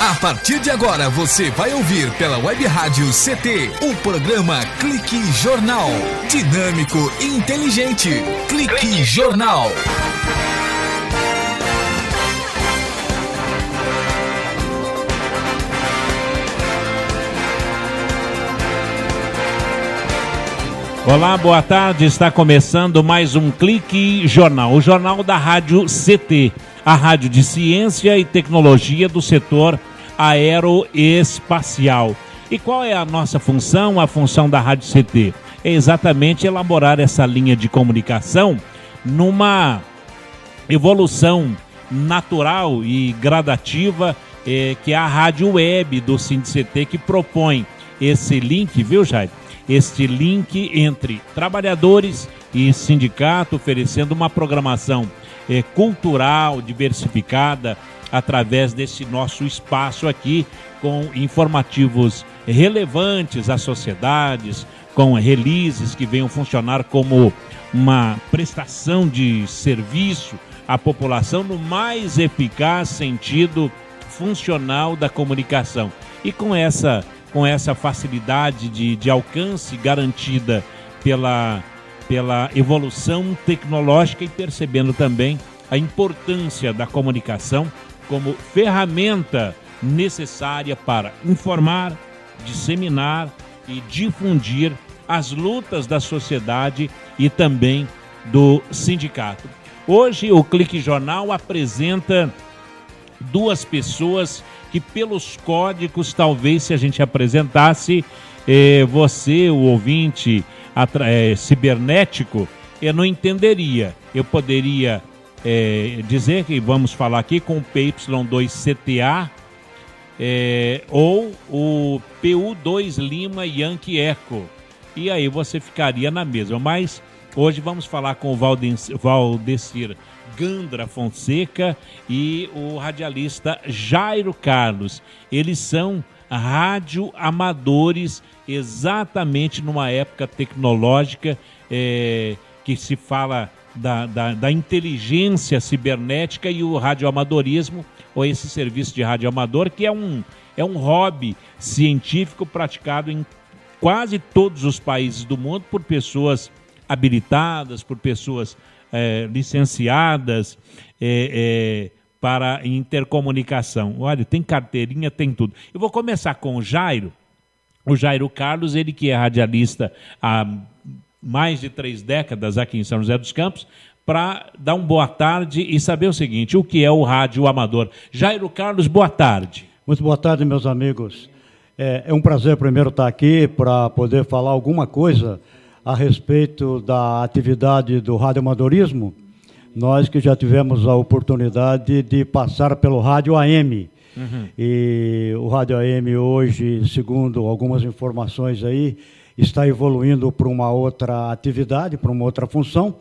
A partir de agora você vai ouvir pela Web Rádio CT o programa Clique Jornal. Dinâmico e inteligente. Clique Jornal. Olá, boa tarde. Está começando mais um Clique Jornal, o jornal da Rádio CT, a rádio de ciência e tecnologia do setor aeroespacial. E qual é a nossa função? A função da Rádio CT é exatamente elaborar essa linha de comunicação numa evolução natural e gradativa, que é a rádio web do SINDCT, que propõe esse link, viu, Jair? Este link entre trabalhadores e sindicato, oferecendo uma programação cultural, diversificada, através desse nosso espaço aqui, com informativos relevantes às sociedades, com releases que venham funcionar como uma prestação de serviço à população no mais eficaz sentido funcional da comunicação. E com essa facilidade de alcance garantida pela evolução tecnológica, e percebendo também a importância da comunicação como ferramenta necessária para informar, disseminar e difundir as lutas da sociedade e também do sindicato. Hoje o Clique Jornal apresenta duas pessoas que, pelos códigos, talvez se a gente apresentasse, você, o ouvinte cibernético, eu não entenderia. Eu poderia dizer que vamos falar aqui com o PY2CTA ou o PU2 Lima Yankee Echo. E aí você ficaria na mesma. Mas hoje vamos falar com o Valdecir Gandra Fonseca e o radialista Jairo Carlos. Eles são radioamadores exatamente numa época tecnológica que se fala da inteligência cibernética e o radioamadorismo, ou esse serviço de radioamador, que é um hobby científico praticado em quase todos os países do mundo por pessoas habilitadas, por pessoas licenciadas para intercomunicação. Olha, tem carteirinha, tem tudo. Eu vou começar com o Jairo Carlos, ele que é radialista há mais de 3 décadas aqui em São José dos Campos, para dar uma boa tarde e saber o seguinte: o que é o rádio amador? Jairo Carlos, boa tarde. Muito boa tarde, meus amigos. É um prazer primeiro estar aqui para poder falar alguma coisa a respeito da atividade do radioamadorismo. Nós que já tivemos a oportunidade de passar pelo rádio AM. E o rádio AM hoje, segundo algumas informações aí, está evoluindo para uma outra atividade, para uma outra função.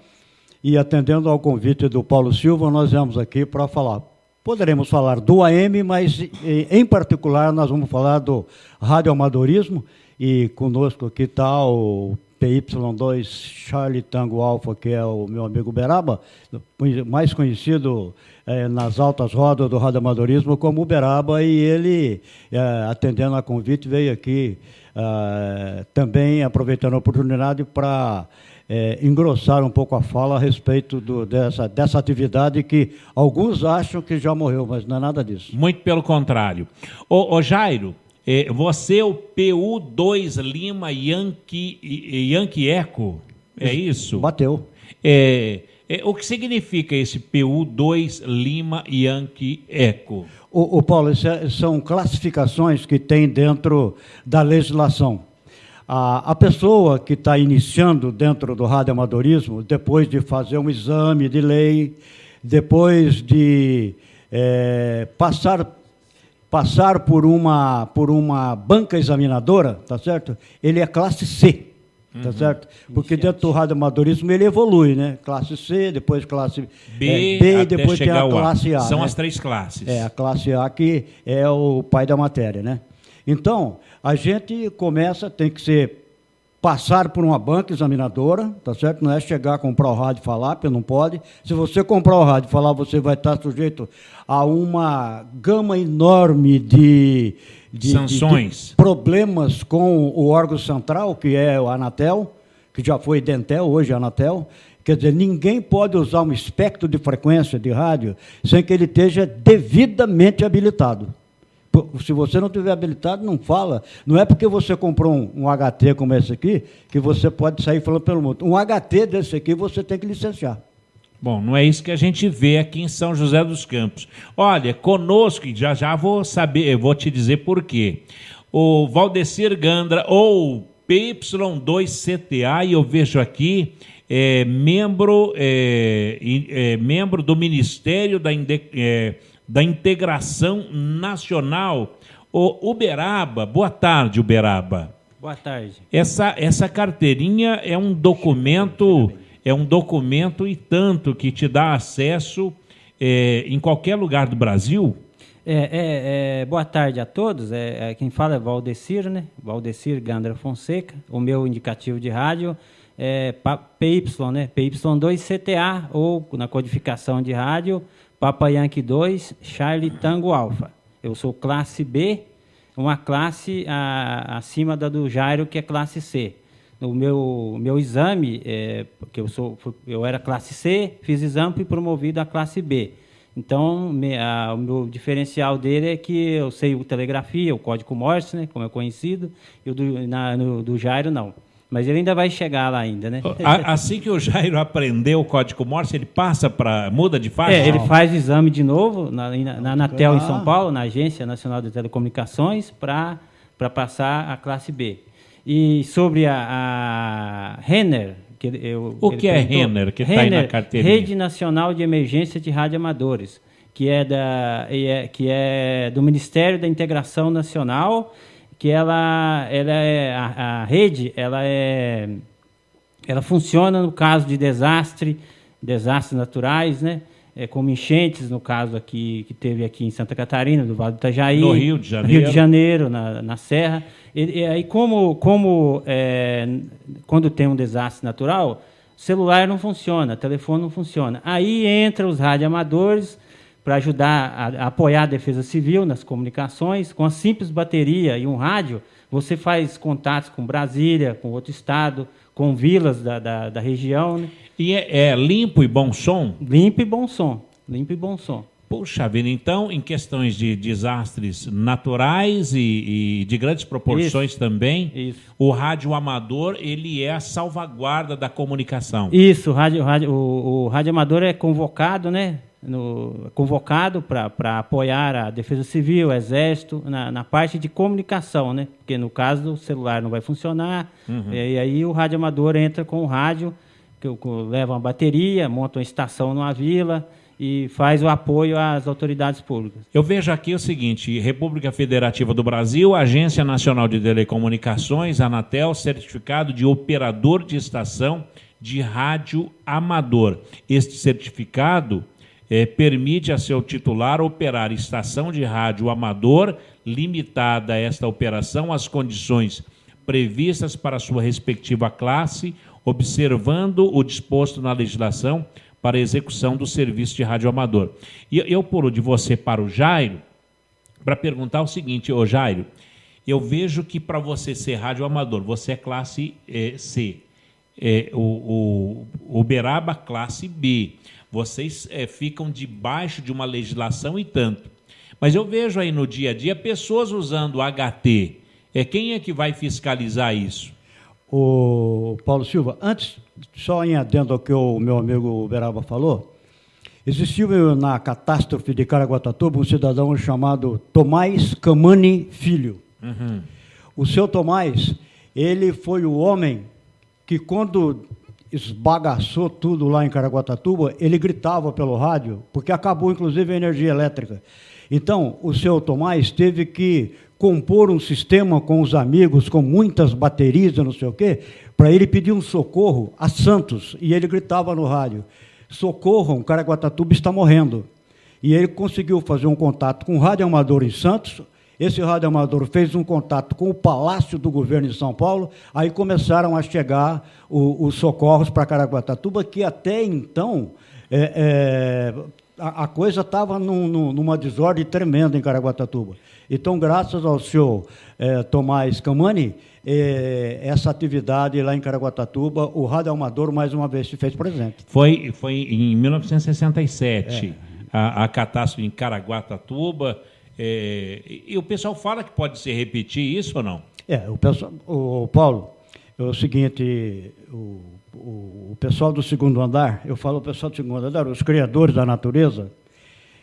E atendendo ao convite do Paulo Silva, nós viemos aqui para falar. Poderemos falar do AM, mas em particular nós vamos falar do radioamadorismo. E conosco aqui está o PY2 Charlie Tango Alpha, que é o meu amigo Uberaba, mais conhecido nas altas rodas do radioamadorismo como Uberaba, e ele, atendendo a convite, veio aqui também aproveitando a oportunidade para engrossar um pouco a fala a respeito dessa atividade que alguns acham que já morreu, mas não é nada disso. Muito pelo contrário. Ô Jairo, você é o PU2 Lima Yankee Echo, é isso? Bateu. O que significa esse PU2 Lima Yankee Echo? O Paulo, são classificações que tem dentro da legislação. A pessoa que está iniciando dentro do radioamadorismo, depois de fazer um exame de lei, depois de passar por uma banca examinadora, tá certo? Ele é classe C, tá certo? Porque dentro do radioamadorismo ele evolui, né? Classe C, depois classe B e depois tem a classe A. São, né, as 3 classes. A classe A que é o pai da matéria, né? Então, a gente tem que ser passar por uma banca examinadora, tá certo? Não é chegar a comprar o rádio e falar, porque não pode. Se você comprar o rádio e falar, você vai estar sujeito a uma gama enorme de sanções, de problemas com o órgão central, que é o Anatel, que já foi Dentel, hoje é Anatel. Quer dizer, ninguém pode usar um espectro de frequência de rádio sem que ele esteja devidamente habilitado. Se você não tiver habilitado, não fala. Não é porque você comprou um HT como esse aqui, que você pode sair falando pelo mundo. Um HT desse aqui, você tem que licenciar. Bom, não é isso que a gente vê aqui em São José dos Campos. Olha, conosco, já vou saber, eu vou te dizer por quê. O Valdecir Gandra, ou PY2CTA, e eu vejo aqui, membro do Ministério da Integração Nacional, o Uberaba. Boa tarde, Uberaba. Boa tarde. Essa carteirinha é um documento e tanto que te dá acesso em qualquer lugar do Brasil? Boa tarde a todos. Quem fala é Valdecir, né? Valdecir Gandra Fonseca. O meu indicativo de rádio é PY, né? PY2CTA, ou na codificação de rádio, Papa Yankee 2, Charlie Tango Alpha. Eu sou classe B, uma classe acima da do Jairo, que é classe C. O meu exame, porque eu era classe C, fiz exame e promovido a classe B. Então, o meu diferencial dele é que eu sei o telegrafia, o código Morse, né, como é conhecido, e o do Jairo não. Mas ele ainda vai chegar lá ainda, né? Assim que o Jairo aprendeu o código Morse, ele muda de faixa? Ele faz exame de novo na Anatel em São Paulo, na Agência Nacional de Telecomunicações, para passar a classe B. E sobre a Renner... O que é Renner, que está aí na carteirinha? Rede Nacional de Emergência de Radioamadores, que é do Ministério da Integração Nacional, que a rede ela funciona no caso de desastres naturais, né? Como enchentes, no caso aqui que teve aqui em Santa Catarina, do Vale do Itajaí, no Rio de Janeiro, na Serra. E aí, quando tem um desastre natural, celular não funciona, telefone não funciona. Aí entra os radioamadores para ajudar a apoiar a Defesa Civil nas comunicações. Com a simples bateria e um rádio, você faz contatos com Brasília, com outro estado, com vilas da região. Né? E é limpo e bom som? Limpo e bom som. Limpo e bom som. Puxa vida, então, em questões de desastres naturais e de grandes proporções também, o rádio amador, ele é a salvaguarda da comunicação. Isso, o rádio amador é convocado, né? Convocado para apoiar a Defesa Civil, o Exército, na parte de comunicação, né? Porque no caso o celular não vai funcionar, e aí o rádio amador entra com o rádio, que leva uma bateria, monta uma estação numa vila e faz o apoio às autoridades públicas. Eu vejo aqui o seguinte: República Federativa do Brasil, Agência Nacional de Telecomunicações, Anatel, certificado de operador de estação de rádio amador. Este certificado permite a seu titular operar estação de rádio amador, limitada esta operação às condições previstas para sua respectiva classe, observando o disposto na legislação para a execução do serviço de rádio amador. E eu pulo de você para o Jairo para perguntar o seguinte: ô Jairo, eu vejo que para você ser rádio amador, você é classe C, o Uberaba classe B. Vocês ficam debaixo de uma legislação e tanto. Mas eu vejo aí no dia a dia pessoas usando HT. Quem é que vai fiscalizar isso? O Paulo Silva, antes, só em adendo ao que o meu amigo Uberaba falou, existiu na catástrofe de Caraguatatuba um cidadão chamado Tomás Camani Filho. O seu Tomás, ele foi o homem que, quando esbagaçou tudo lá em Caraguatatuba, ele gritava pelo rádio, porque acabou inclusive a energia elétrica. Então, o seu Tomás teve que compor um sistema com os amigos, com muitas baterias, não sei o quê, para ele pedir um socorro a Santos, e ele gritava no rádio: socorram, Caraguatatuba está morrendo. E ele conseguiu fazer um contato com o rádio amador em Santos, esse radioamador fez um contato com o Palácio do Governo de São Paulo, aí começaram a chegar os socorros para Caraguatatuba, que até então a coisa estava numa desordem tremenda em Caraguatatuba. Então, graças ao senhor Tomás Camani, essa atividade lá em Caraguatatuba, o radioamador mais uma vez se fez presente. Foi em 1967, a catástrofe em Caraguatatuba, e o pessoal fala que pode se repetir isso ou não? O Paulo, é o seguinte, o pessoal do segundo andar, eu falo o pessoal do segundo andar, os criadores da natureza,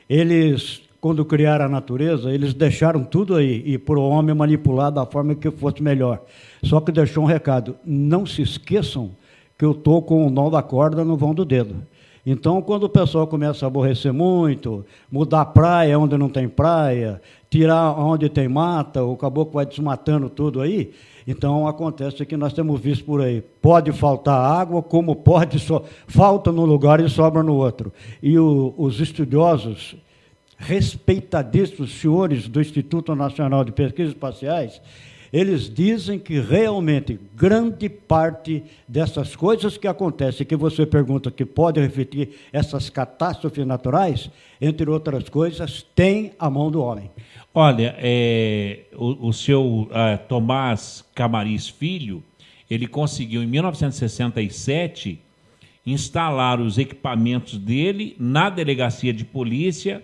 eles, quando criaram a natureza, eles deixaram tudo aí, e para o homem manipular da forma que fosse melhor. Só que deixou um recado, não se esqueçam que eu estou com o nó da corda no vão do dedo. Então, quando o pessoal começa a aborrecer muito, mudar a praia onde não tem praia, tirar onde tem mata, o caboclo vai desmatando tudo aí, então acontece que nós temos visto por aí. Pode faltar água, como pode, falta num lugar e sobra no outro. E os estudiosos, respeitadíssimos senhores do Instituto Nacional de Pesquisas Espaciais, eles dizem que realmente grande parte dessas coisas que acontecem, que você pergunta que pode refletir essas catástrofes naturais, entre outras coisas, tem a mão do homem. Olha, o seu Tomás Camariz Filho, ele conseguiu, em 1967, instalar os equipamentos dele na delegacia de polícia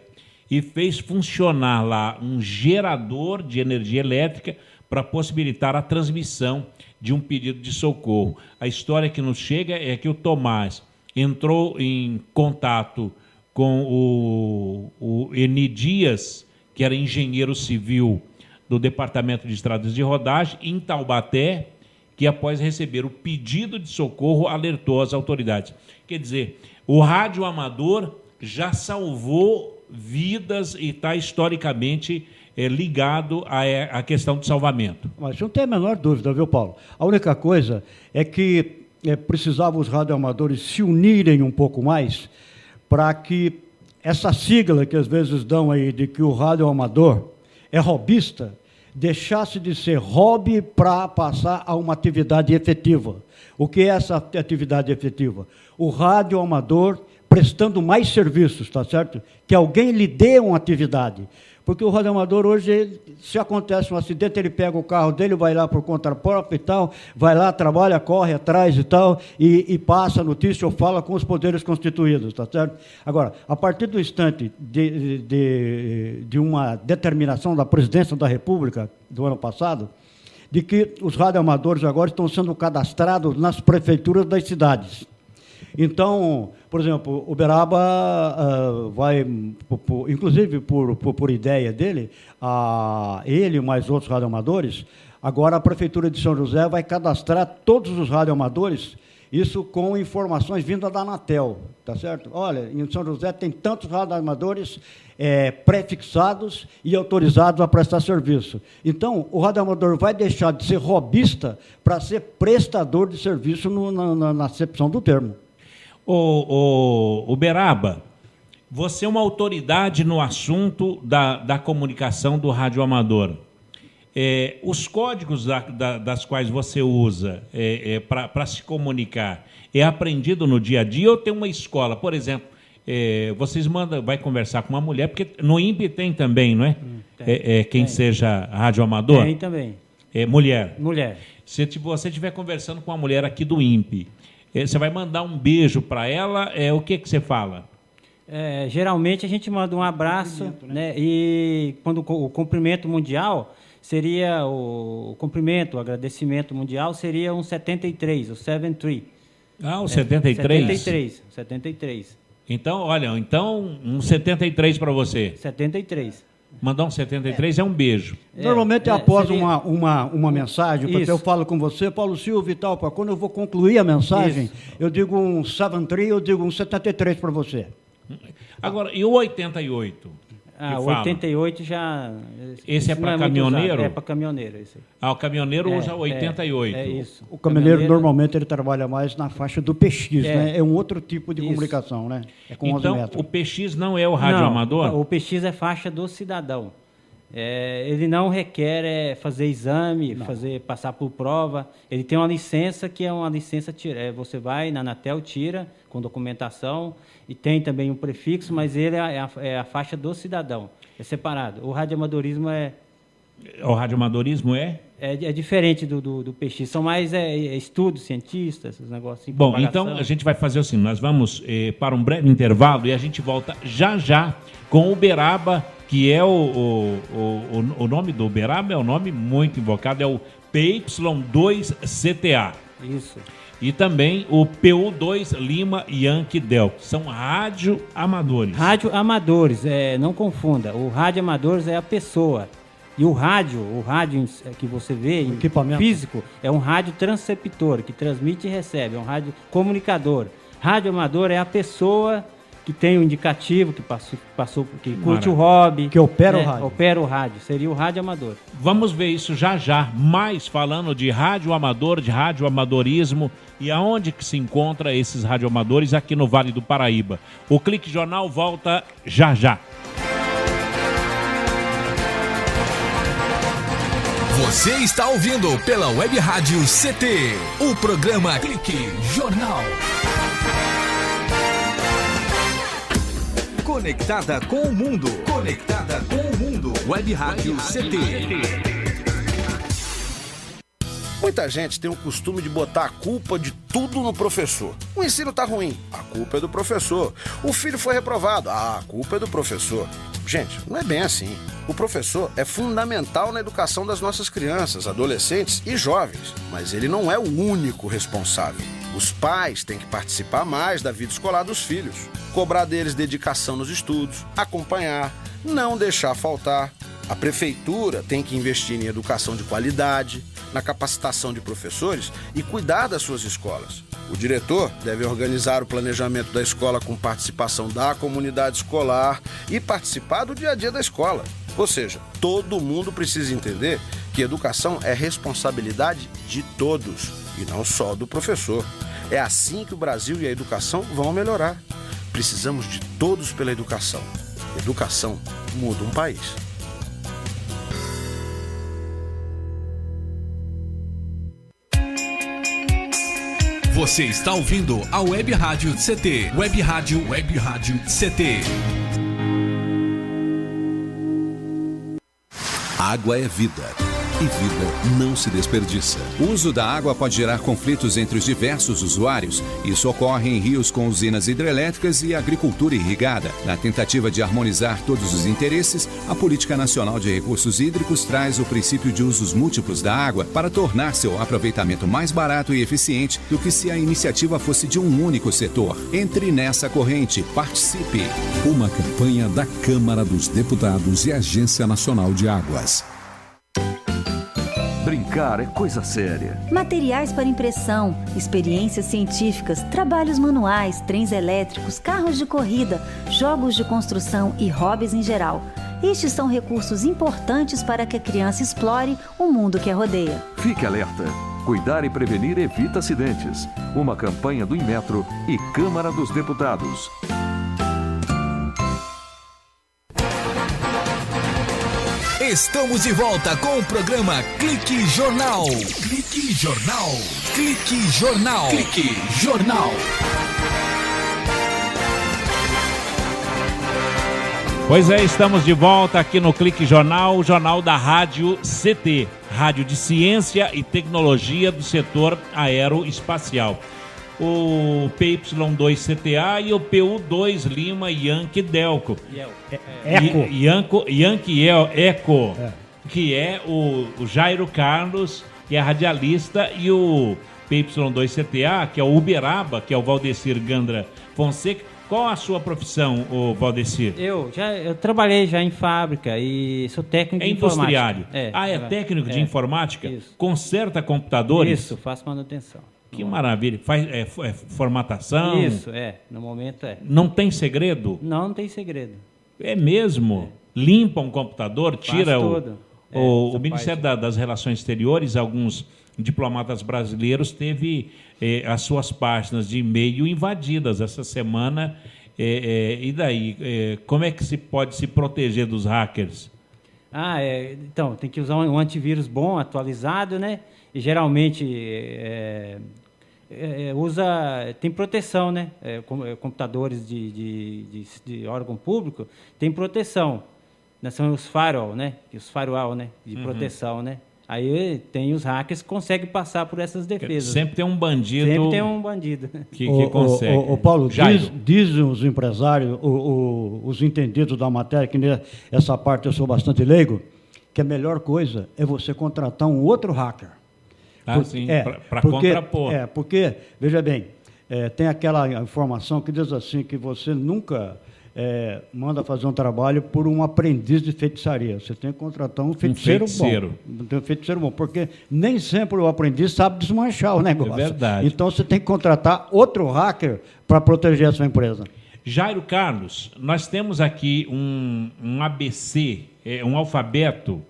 e fez funcionar lá um gerador de energia elétrica para possibilitar a transmissão de um pedido de socorro. A história que nos chega é que o Tomás entrou em contato com o Eni Dias, que era engenheiro civil do Departamento de Estradas de Rodagem, em Taubaté, que após receber o pedido de socorro alertou as autoridades. Quer dizer, o radioamador já salvou vidas e está historicamente ligado à questão do salvamento. Mas não tem a menor dúvida, viu, Paulo? A única coisa é que precisavam os radioamadores se unirem um pouco mais para que essa sigla que às vezes dão aí de que o radioamador é hobbyista, deixasse de ser hobby para passar a uma atividade efetiva. O que é essa atividade efetiva? O radioamador prestando mais serviços, tá certo? Que alguém lhe dê uma atividade. Porque o radioamador hoje, se acontece um acidente, ele pega o carro dele, vai lá por conta própria e tal, vai lá, trabalha, corre atrás e tal, e passa a notícia ou fala com os poderes constituídos, tá certo? Agora, a partir do instante de uma determinação da Presidência da República do ano passado, de que os radioamadores agora estão sendo cadastrados nas prefeituras das cidades. Então, por exemplo, Uberaba vai, inclusive por ideia dele, ele e mais outros radioamadores, agora a Prefeitura de São José vai cadastrar todos os radioamadores, isso com informações vindas da Anatel, tá certo? Olha, em São José tem tantos radioamadores pré-fixados e autorizados a prestar serviço. Então, o radioamador vai deixar de ser hobbyista para ser prestador de serviço na acepção do termo. Uberaba, você é uma autoridade no assunto da comunicação do radioamador. Os códigos das quais você usa para se comunicar é aprendido no dia a dia ou tem uma escola? Por exemplo, vocês vai conversar com uma mulher, porque no INPE tem também, não é? Quem seja radioamador? Tem também. Mulher. Mulher. Se você estiver conversando com uma mulher aqui do INPE, você vai mandar um beijo para ela, o que você fala? Geralmente a gente manda um abraço, né? E quando o cumprimento mundial seria o agradecimento mundial seria um 73, o 73. Ah, o 73? 73. Então, olha, um 73 para você. 73. Mandar um 73 é um beijo. Normalmente, após uma mensagem, porque eu falo com você, Paulo Silva e tal, quando eu vou concluir a mensagem, eu digo um 73, eu digo um 73 para você. Agora, e o 88? O 88 já... Esse é para caminhoneiro? É para caminhoneiro. Esse. O caminhoneiro usa 88. É isso. O caminhoneiro, normalmente, ele trabalha mais na faixa do PX, né? É um outro tipo de comunicação, né? É com 11 metros. O PX não é o radioamador? Não, o PX é faixa do cidadão. Ele não requer fazer exame, passar por prova. Ele tem uma licença que é uma licença... você vai na Anatel, tira com documentação, e tem também um prefixo, mas ele é a faixa do cidadão. É separado. O radioamadorismo é... O radioamadorismo é? É diferente do PX. São mais estudos, cientistas, esses negócios. Assim, bom, então a gente vai fazer assim, nós vamos para um breve intervalo e a gente volta já com o Uberaba, que é o nome do Uberaba, é um nome muito invocado, é o PY2CTA. Isso. E também o PU2 Lima Yankee Delco. São radioamadores. Radioamadores, não confunda. O radioamadores é a pessoa. E o rádio que você vê em físico é um rádio transceptor, que transmite e recebe, é um rádio comunicador. Radioamador é a pessoa que tem o indicativo, que passou, que curte o hobby. Que opera o rádio. Opera o rádio, seria o radioamador. Vamos ver isso já, mais falando de radioamador, de radioamadorismo e aonde que se encontra esses radioamadores aqui no Vale do Paraíba. O Clique Jornal volta já. Você está ouvindo pela Web Rádio CT, o programa Clique Jornal. Conectada com o mundo. Web Rádio CT. Muita gente tem o costume de botar a culpa de tudo no professor. O ensino tá ruim, a culpa é do professor. O filho foi reprovado, a culpa é do professor. Gente, não é bem assim. O professor é fundamental na educação das nossas crianças, adolescentes e jovens, mas ele não é o único responsável. Os pais têm que participar mais da vida escolar dos filhos, cobrar deles dedicação nos estudos, acompanhar, não deixar faltar. A prefeitura tem que investir em educação de qualidade, na capacitação de professores e cuidar das suas escolas. O diretor deve organizar o planejamento da escola com participação da comunidade escolar e participar do dia a dia da escola. Ou seja, todo mundo precisa entender que educação é responsabilidade de todos e não só do professor. É assim que o Brasil e a educação vão melhorar. Precisamos de todos pela educação. Educação muda um país. Você está ouvindo a Web Rádio CT. Web Rádio CT. Água é vida. E vida não se desperdiça. O uso da água pode gerar conflitos entre os diversos usuários. Isso ocorre em rios com usinas hidrelétricas e agricultura irrigada. Na tentativa de harmonizar todos os interesses, a Política Nacional de Recursos Hídricos traz o princípio de usos múltiplos da água para tornar seu aproveitamento mais barato e eficiente do que se a iniciativa fosse de um único setor. Entre nessa corrente, participe. Uma campanha da Câmara dos Deputados e Agência Nacional de Águas. Brincar é coisa séria. Materiais para impressão, experiências científicas, trabalhos manuais, trens elétricos, carros de corrida, jogos de construção e hobbies em geral. Estes são recursos importantes para que a criança explore o mundo que a rodeia. Fique alerta. Cuidar e prevenir evita acidentes. Uma campanha do Inmetro e Câmara dos Deputados. Estamos de volta com o programa Clique Jornal. Clique Jornal. Clique Jornal. Clique Jornal. Pois é, estamos de volta aqui no Clique Jornal, o jornal da Rádio CT, Rádio de Ciência e Tecnologia do Setor Aeroespacial. O PY2CTA e o PU2 Lima Yankee Delco. Yankee Eco, que é o Jairo Carlos, que é radialista, e o PY2CTA, que é o Uberaba, que é o Valdecir Gandra Fonseca. Qual a sua profissão, Valdecir? Eu trabalhei já em fábrica e sou técnico de industriário. informática. É técnico de informática? Isso. Conserta computadores? Isso, faço manutenção. Que maravilha. Faz formatação? Isso, no momento é. Não tem segredo? Não tem segredo. É mesmo? Limpa um computador, tira tudo. O Ministério das Relações Exteriores, alguns diplomatas brasileiros teve as suas páginas de e-mail invadidas essa semana. E daí? Como é que se pode se proteger dos hackers? Então, tem que usar um antivírus bom, atualizado, né? E geralmente tem proteção, né? Computadores de órgão público tem proteção. São os firewall, né? Os firewall, né? De proteção, né? Aí tem os hackers que conseguem passar por essas defesas. Sempre tem um bandido. Sempre tem um bandido. Que consegue. O Paulo, dizem os empresários, os entendidos da matéria, que essa parte eu sou bastante leigo, que a melhor coisa é você contratar um outro hacker. Sim, para contrapor. Porque, veja bem, tem aquela informação que diz assim, que você nunca manda fazer um trabalho por um aprendiz de feitiçaria. Você tem que contratar um feiticeiro bom. Um feiticeiro bom, porque nem sempre o aprendiz sabe desmanchar o negócio. É verdade. Então você tem que contratar outro hacker para proteger a sua empresa. Jairo Carlos, nós temos aqui um ABC, um alfabeto,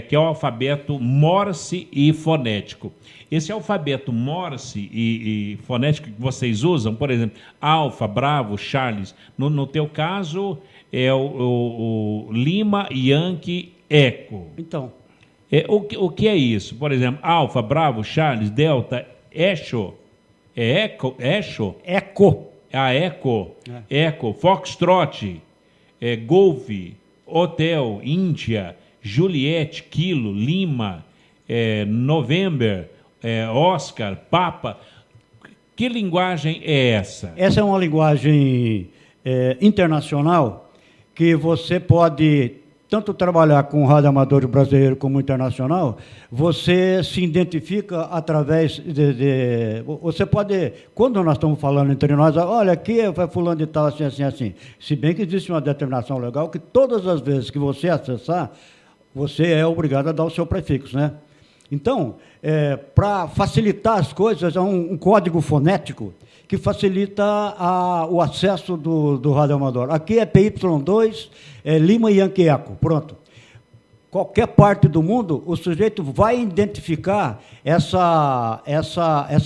que é o alfabeto Morse e fonético. Esse alfabeto Morse e fonético que vocês usam, por exemplo, Alfa, Bravo, Charles, no teu caso é o Lima, Yankee, Eco. Então. O que é isso? Por exemplo, Alfa, Bravo, Charles, Delta, Echo. É Eco? Echo? Eco. Eco. Eco, Foxtrot, Golf, Hotel, Índia, Juliette, Kilo, Lima, November, Oscar, Papa. Que linguagem é essa? Essa é uma linguagem internacional que você pode tanto trabalhar com o rádio amador brasileiro como internacional. Você se identifica através você pode, quando nós estamos falando entre nós, olha, aqui é fulano de tal, assim, assim, assim. Se bem que existe uma determinação legal que todas as vezes que você acessar, você é obrigado a dar o seu prefixo, né? Então, para facilitar as coisas, é um código fonético que facilita o acesso do rádio amador. Aqui é PY2, Lima e Yankee Eco, pronto. Qualquer parte do mundo, o sujeito vai identificar essa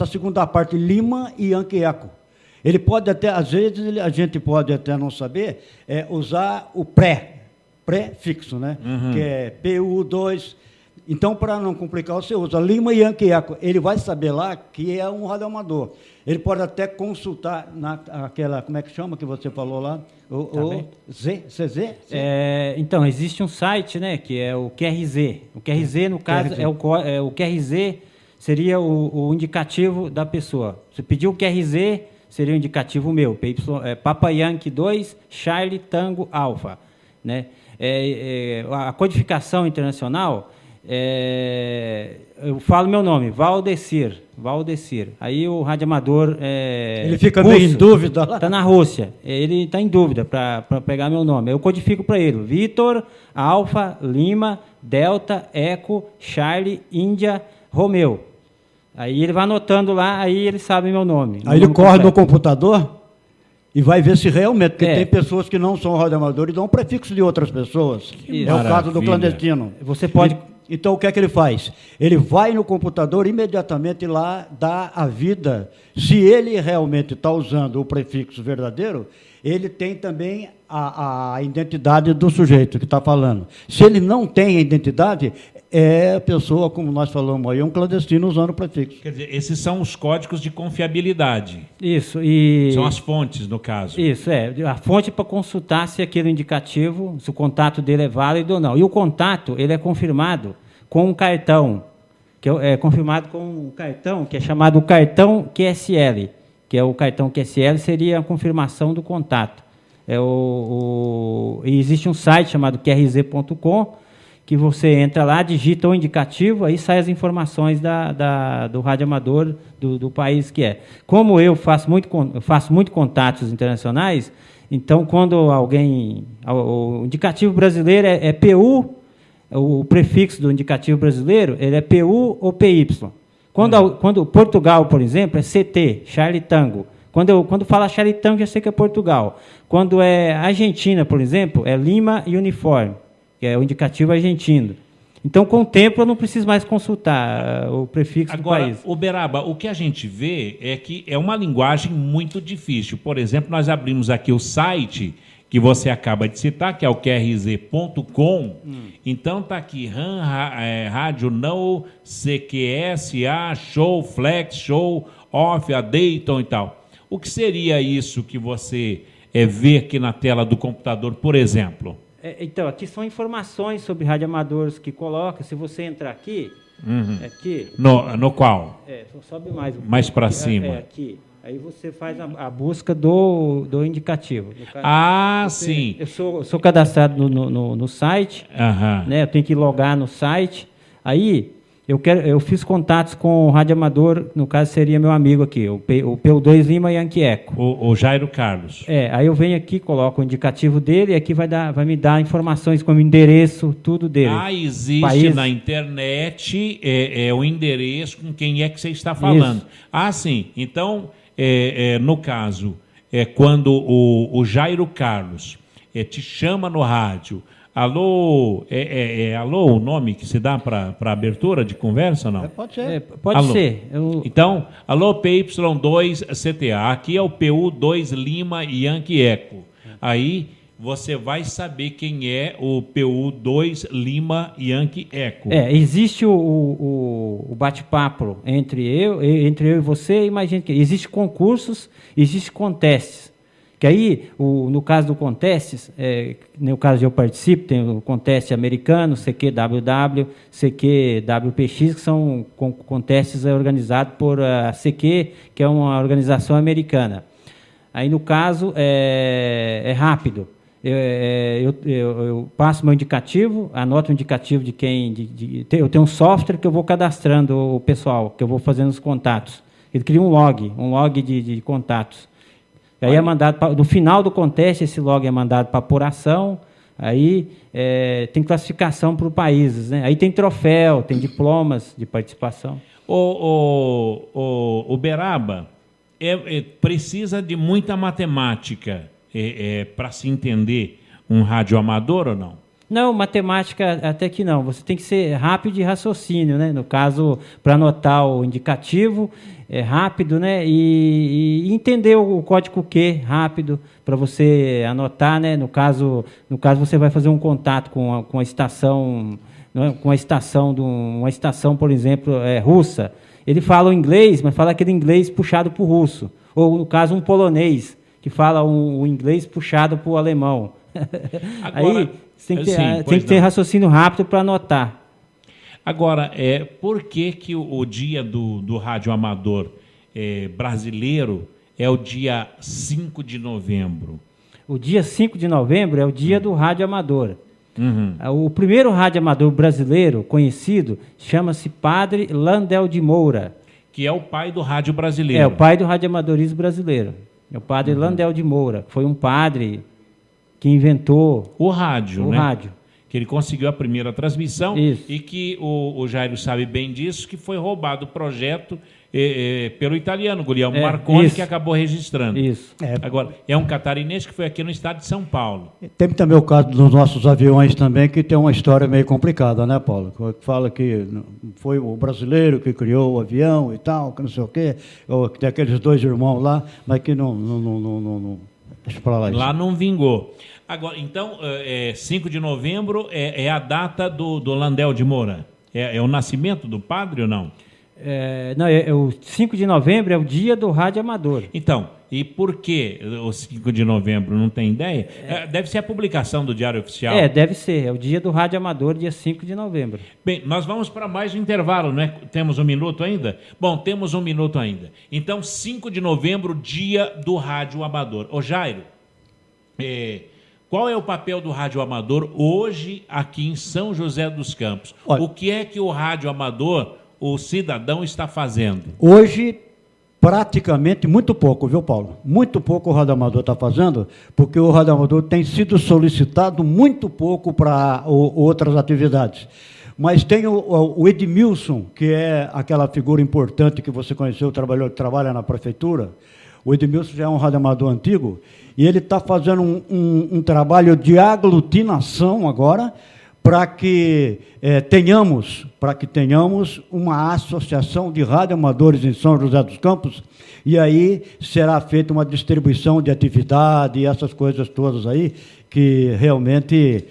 segunda parte, Lima e Yankee Eco. Ele pode até, às vezes, a gente pode até não saber, usar o pré-fixo, né? Que é PU2. Então, para não complicar, você usa Lima e Yankee Eco. Ele vai saber lá que é um radioamador. Ele pode até consultar naquela, como é que chama que você falou lá? CZ? Então, existe um site, né, que é o QRZ. O QRZ, no caso, o QRZ seria o indicativo da pessoa. Você pediu o QRZ, seria o indicativo meu. Papa Yankee 2, Charlie Tango Alpha. Né? A codificação internacional... eu falo meu nome, Valdecir. Aí o radioamador ele fica meio em dúvida. Está na Rússia. Ele está em dúvida para pegar meu nome. Eu codifico para ele: Vitor, Alfa, Lima, Delta, Eco, Charlie, Índia, Romeu. Aí ele vai anotando lá, aí ele sabe meu nome. Aí ele corre no computador e vai ver se realmente, porque tem pessoas que não são radioamadores e dão prefixo de outras pessoas. Isso. É o caso do clandestino. Você pode... Então, o que é que ele faz? Ele vai no computador imediatamente lá, dá a vida. Se ele realmente está usando o prefixo verdadeiro, ele tem também a identidade do sujeito que está falando. Se ele não tem a identidade, é a pessoa, como nós falamos aí, um clandestino usando o prefixo. Quer dizer, esses são os códigos de confiabilidade. Isso. São as fontes, no caso. Isso, a fonte para consultar se aquele indicativo, se o contato dele é válido ou não. E o contato, ele é confirmado com um cartão, que é confirmado com um cartão que é chamado cartão QSL, que é o cartão QSL, seria a confirmação do contato. E existe um site chamado qrz.com, que você entra lá, digita o indicativo, aí sai as informações do radioamador do país que é. Como eu faço muito contatos internacionais, então, quando o indicativo brasileiro é PU, o prefixo do indicativo brasileiro, ele é PU ou PY. Quando Portugal, por exemplo, é CT, Charlie Tango. Quando fala Charlie Tango, já sei que é Portugal. Quando é Argentina, por exemplo, é Lima e Uniforme, que é o indicativo argentino. Então, com o tempo, eu não preciso mais consultar o prefixo do país. Agora, Uberaba, o que a gente vê é que é uma linguagem muito difícil. Por exemplo, nós abrimos aqui o site que você acaba de citar, que é o QRZ.com. Então está aqui, Rádio Não, CQSA, Show, Flex, Show, Off, a Dayton e tal. O que seria isso que você vê aqui na tela do computador, por exemplo? Então, aqui são informações sobre radioamadores que coloca. Se você entrar aqui, aqui... No qual? Sobe mais. Mais para cima. Aqui. Aí você faz a busca do indicativo. Sim. Eu sou cadastrado no site, né? Eu tenho que logar no site. Aí eu fiz contatos com o radioamador, no caso seria meu amigo aqui, o PU2 Lima Yankee Eco. O Jairo Carlos. Aí eu venho aqui, coloco o indicativo dele e aqui vai me dar informações como endereço, tudo dele. Existe na internet o endereço com quem é que você está falando. Isso. Sim. Então... no caso, quando o Jairo Carlos te chama no rádio, alô, alô o nome que se dá para abertura de conversa, não? Pode ser. Pode ser. Então, alô PY2CTA, aqui é o PU2 Lima Yankee Eco. Aí você vai saber quem é o PU2 Lima Yankee Eco. Existe o bate-papo entre eu e você, imagina que existe concursos, existe contestes. Que aí, no caso do contestes, no caso de eu participo, tem o conteste americano, CQWW, CQWPX, que são contestes organizados por a CQ, que é uma organização americana. Aí, no caso, é rápido. Eu passo meu indicativo, anoto o indicativo de quem... eu tenho um software que eu vou cadastrando o pessoal, que eu vou fazendo os contatos. Ele cria um log de contatos. Aí é mandado no final do conteste, esse log é mandado para apuração. Aí tem classificação por países, né? Aí tem troféu, tem diplomas de participação. O Beraba precisa de muita matemática para se entender um radioamador ou não? Não, matemática até que não. Você tem que ser rápido de raciocínio, né? No caso, para anotar o indicativo, rápido, né? E entender o código Q rápido para você anotar, né? No caso você vai fazer um contato com a estação, com a estação uma estação, por exemplo, russa. Ele fala o inglês, mas fala aquele inglês puxado para o russo. Ou no caso um polonês que fala um inglês puxado para o alemão. Agora, aí tem que ter raciocínio rápido para anotar. Agora, por que o dia do radioamador brasileiro é o dia 5 de novembro? O dia 5 de novembro é o dia do radioamador. O primeiro radioamador brasileiro conhecido chama-se Padre Landel de Moura. Que é o pai do rádio brasileiro. O pai do radioamadorismo brasileiro. É o Padre Landel de Moura. Foi um padre que inventou o rádio, né? Rádio. Que ele conseguiu a primeira transmissão. Isso. E que o Jairo sabe bem disso, que foi roubado o projeto pelo italiano, Guglielmo Marconi, que acabou registrando. Isso. Agora, é um catarinense que foi aqui no estado de São Paulo. Tem também o caso dos nossos aviões também, que tem uma história meio complicada, né, Paulo? Fala que foi o brasileiro que criou o avião e tal, que não sei o quê, ou que tem aqueles dois irmãos lá, mas que não deixa pra lá isso. Lá não vingou. Agora, então, 5 de novembro é a data do Landel de Moura. É o nascimento do padre ou não? Não, o 5 de novembro é o dia do radioamador. Então, e por que o 5 de novembro? Não tem ideia? Deve ser a publicação do Diário Oficial. Deve ser. É o dia do radioamador, dia 5 de novembro. Bem, nós vamos para mais um intervalo, não é? Temos um minuto ainda? Bom, temos um minuto ainda. Então, 5 de novembro, dia do radioamador. Ô Jairo, qual é o papel do radioamador hoje aqui em São José dos Campos? Olha, o que é que o radioamador, o cidadão, está fazendo? Hoje, praticamente, muito pouco, viu, Paulo? Muito pouco o radioamador está fazendo, porque o radioamador tem sido solicitado muito pouco para outras atividades. Mas tem o Edmilson, que é aquela figura importante que você conheceu, trabalha na prefeitura. O Edmilson já é um radioamador antigo, e ele está fazendo um trabalho de aglutinação agora, para que tenhamos uma associação de radioamadores em São José dos Campos, e aí será feita uma distribuição de atividade e essas coisas todas aí, que realmente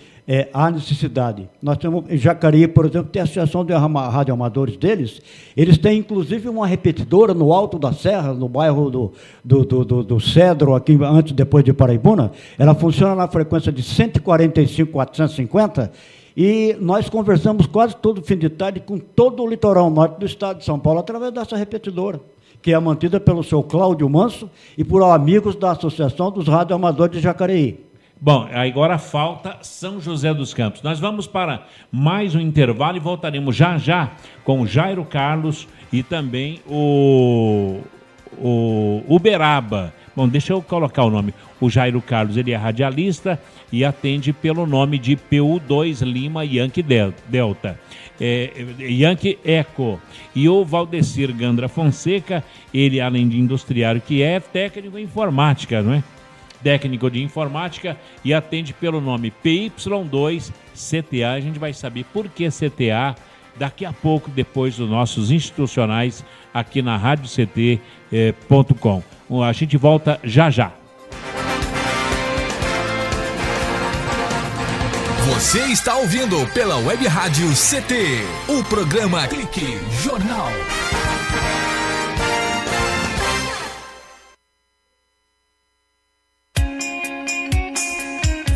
há necessidade. Nós temos em Jacareí, por exemplo, tem a associação de radioamadores deles, eles têm inclusive uma repetidora no Alto da Serra, no bairro do Cedro, aqui antes, depois de Paraibuna, ela funciona na frequência de 145/450, e nós conversamos quase todo fim de tarde com todo o litoral norte do estado de São Paulo, através dessa repetidora, que é mantida pelo seu Cláudio Manso e por amigos da Associação dos Radioamadores de Jacareí. Bom, agora falta São José dos Campos. Nós vamos para mais um intervalo e voltaremos já já com o Jairo Carlos e também o Uberaba. Bom, deixa eu colocar o nome. O Jairo Carlos, ele é radialista e atende pelo nome de PU2 Lima Yankee Delta. Yankee Eco. E o Valdecir Gandra Fonseca, ele, além de industriário que é técnico em informática, não é? Técnico de informática e atende pelo nome PY2 CTA. A gente vai saber por que CTA daqui a pouco, depois dos nossos institucionais aqui na RádioCT.com. A gente volta já já. Você está ouvindo pela Web Rádio CT, o programa Clique Jornal.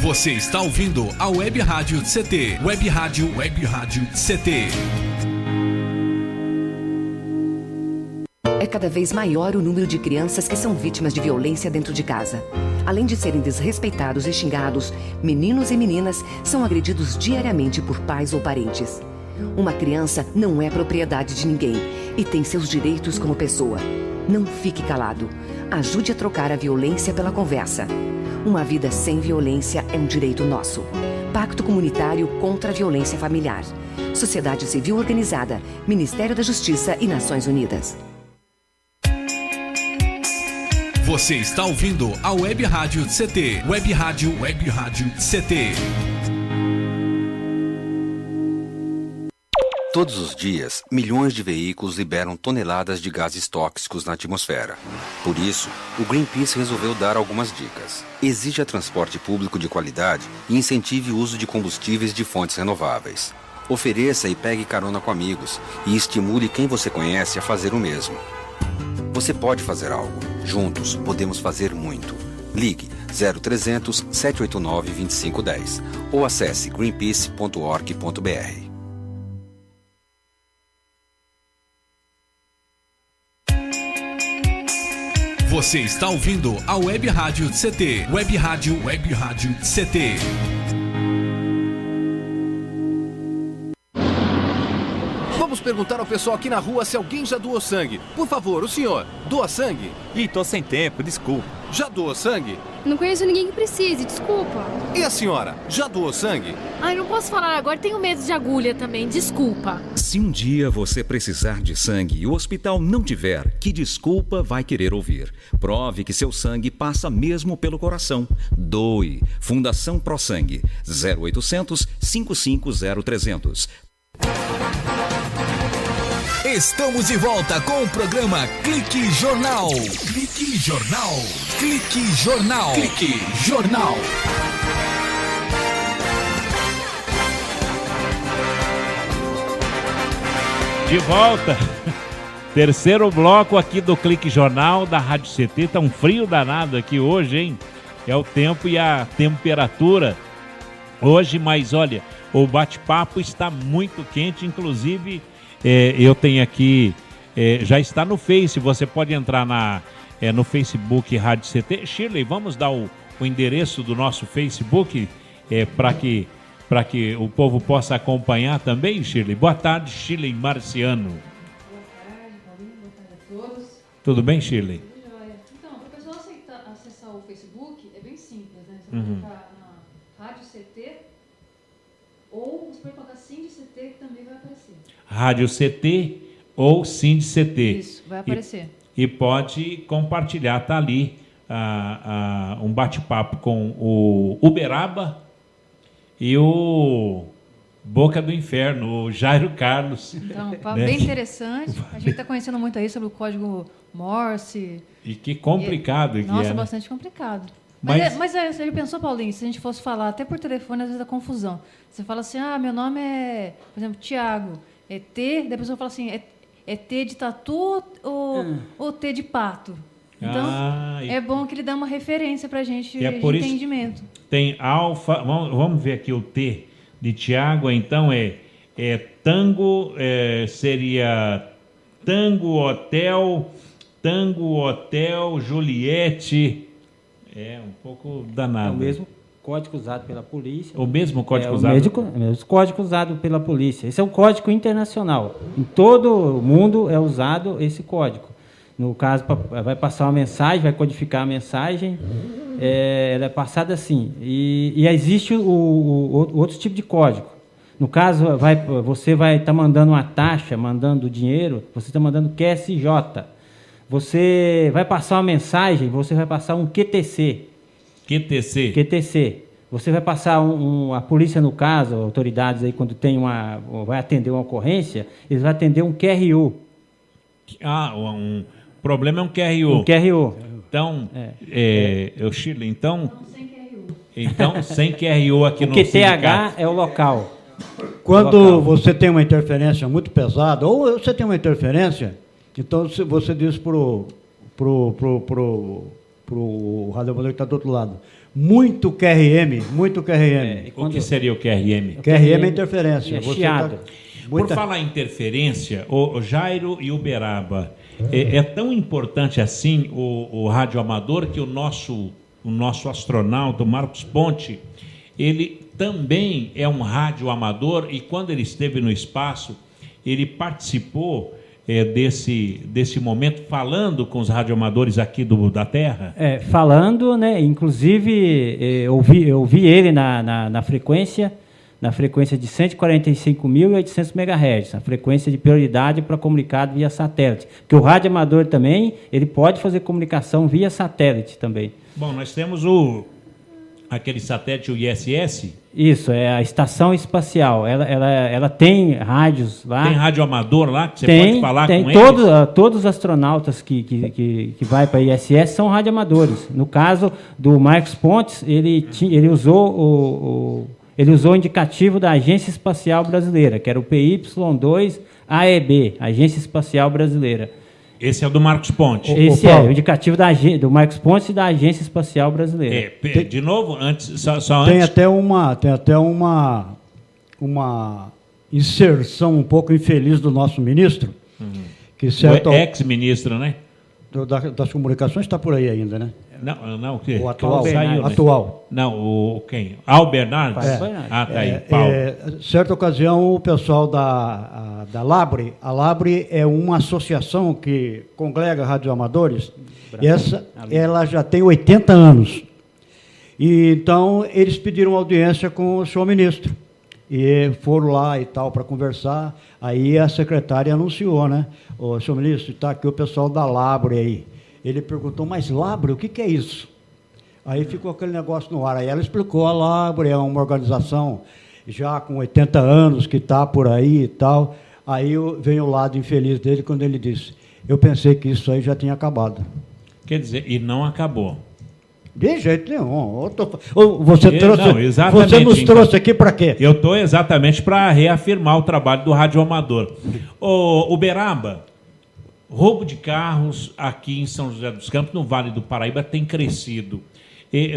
Você está ouvindo a Web Rádio CT, Web Rádio CT. É cada vez maior o número de crianças que são vítimas de violência dentro de casa. Além de serem desrespeitados e xingados, meninos e meninas são agredidos diariamente por pais ou parentes. Uma criança não é propriedade de ninguém e tem seus direitos como pessoa. Não fique calado. Ajude a trocar a violência pela conversa. Uma vida sem violência é um direito nosso. Pacto Comunitário contra a Violência Familiar. Sociedade Civil Organizada, Ministério da Justiça e Nações Unidas. Você está ouvindo a Web Rádio CT, Web Rádio CT. Todos os dias, milhões de veículos liberam toneladas de gases tóxicos na atmosfera. Por isso, o Greenpeace resolveu dar algumas dicas. Exija transporte público de qualidade e incentive o uso de combustíveis de fontes renováveis. Ofereça e pegue carona com amigos e estimule quem você conhece a fazer o mesmo. Você pode fazer algo. Juntos, podemos fazer muito. Ligue 0300 789 2510 ou acesse greenpeace.org.br. Você está ouvindo a Web Rádio CT, Web Rádio CT. Vamos perguntar ao pessoal aqui na rua se alguém já doou sangue. Por favor, o senhor, doa sangue? Ih, tô sem tempo, desculpa. Já doou sangue? Não conheço ninguém que precise, desculpa. E a senhora, já doou sangue? Ai, não posso falar agora, tenho medo de agulha também, desculpa. Se um dia você precisar de sangue e o hospital não tiver, que desculpa vai querer ouvir? Prove que seu sangue passa mesmo pelo coração. Doe. Fundação Pro Sangue. 0800 550 300. Estamos de volta com o programa Clique Jornal. Clique Jornal. Clique Jornal. Clique Jornal. De volta. Terceiro bloco aqui do Clique Jornal da Rádio CT. Tá um frio danado aqui hoje, hein? É o tempo e a temperatura hoje, mas olha, o bate-papo está muito quente, inclusive eu tenho aqui, já está no Face, você pode entrar no Facebook Rádio CT. Shirley, vamos dar o endereço do nosso Facebook para que o povo possa acompanhar também, Shirley. Boa tarde, Shirley Marciano. Boa tarde, Paulinho. Boa tarde a todos. Tudo bem, Shirley? Tudo jóia. Então, para o pessoal acessar o Facebook, é bem simples, né? Você vai colocar na Rádio CT ou você pode colocar Sind CT, que também vai aparecer. Rádio CT ou Sind CT. Isso, vai aparecer. E pode compartilhar, tá ali um bate-papo com o Uberaba e o Boca do Inferno, o Jairo Carlos. Então, né? bem interessante. A gente está conhecendo muito aí sobre o código Morse. E que complicado que Nossa, é, né? bastante complicado. Mas Você já pensou, Paulinho, se a gente fosse falar até por telefone, às vezes dá confusão. Você fala assim, meu nome é, por exemplo, Tiago, é T, daí a pessoa fala assim, é T de tatu ou T de pato? Então, é bom que ele dá uma referência para a gente de entendimento. Tem alfa, vamos ver aqui o T de Tiago, então é tango, seria Tango Hotel, Juliette. É um pouco danado. É o mesmo código usado pela polícia. O mesmo código usado? O mesmo código usado pela polícia. Esse é um código internacional. Em todo o mundo é usado esse código. No caso, vai passar uma mensagem, vai codificar a mensagem, ela é passada assim. E existe o outro tipo de código. No caso, você vai estar mandando uma taxa, mandando dinheiro, você está mandando QSJ. Você vai passar uma mensagem, você vai passar um QTC. QTC. Você vai passar a polícia, no caso, autoridades aí, quando vai atender uma ocorrência, eles vão atender um QRU. O problema é um QRU. Um QRU. Então, Chile, então, sem QRU aqui no QTH sindicato. é o local. Quando você tem uma interferência muito pesada, ou você tem uma interferência, então você diz pro radioamador que está do outro lado, muito QRM. O que seria o QRM? QRM é interferência. Chiado. Por falar em interferência, o Jairo e Uberaba, é tão importante assim o radioamador que o nosso astronauta, o Marcos Ponte, ele também é um radioamador e quando ele esteve no espaço, ele participou desse momento, falando com os radioamadores aqui da Terra? Falando, né? Inclusive, eu vi ele na frequência de 145.800 MHz, a frequência de prioridade para comunicado via satélite. Porque o radioamador também, ele pode fazer comunicação via satélite também. Bom, nós temos aquele satélite, o ISS. Isso, é a estação espacial. Ela tem rádios lá. Tem radioamador lá que você pode falar com eles? Todos os astronautas que vai para a ISS são radioamadores. No caso do Marcos Pontes, ele usou o indicativo da Agência Espacial Brasileira, que era o PY2AEB, Agência Espacial Brasileira. Esse é o do Marcos Ponte. Esse é o indicativo do Marcos Ponte e da Agência Espacial Brasileira. De novo, antes, só tem antes. Tem até uma inserção um pouco infeliz do nosso ministro, que certo, o ex-ministro, né? Das comunicações está por aí ainda, né? Não, o quê? O atual. Saiu, né? Atual. Não, quem? Bernardes? Tá aí, Paulo. Certa ocasião, o pessoal da Labre, a Labre é uma associação que congrega radioamadores, e ela já tem 80 anos. E então, eles pediram audiência com o senhor ministro. E foram lá e tal para conversar. Aí a secretária anunciou, né? O senhor ministro, está aqui o pessoal da Labre aí. Ele perguntou, mas Labre, o que é isso? Aí ficou aquele negócio no ar. Aí ela explicou, a Labre é uma organização já com 80 anos que está por aí e tal. Aí vem o lado infeliz dele quando ele disse, eu pensei que isso aí já tinha acabado. Quer dizer, e não acabou. De jeito nenhum. Você nos trouxe aqui para quê? Eu estou exatamente para reafirmar o trabalho do radioamador. Uberaba, roubo de carros aqui em São José dos Campos, no Vale do Paraíba, tem crescido.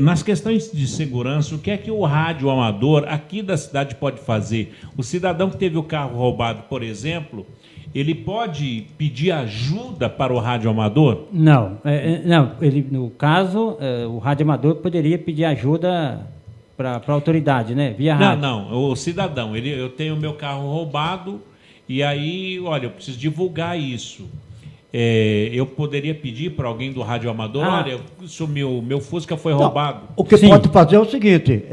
Nas questões de segurança, o que é que o radioamador aqui da cidade pode fazer? O cidadão que teve o carro roubado, por exemplo, ele pode pedir ajuda para o radioamador? Não. No caso, o radioamador poderia pedir ajuda para a autoridade, né? Via rádio. Não. O cidadão, eu tenho o meu carro roubado e aí, olha, eu preciso divulgar isso. eu poderia pedir para alguém do rádio amador, olha, sumiu, meu Fusca foi roubado. O que pode fazer é o seguinte,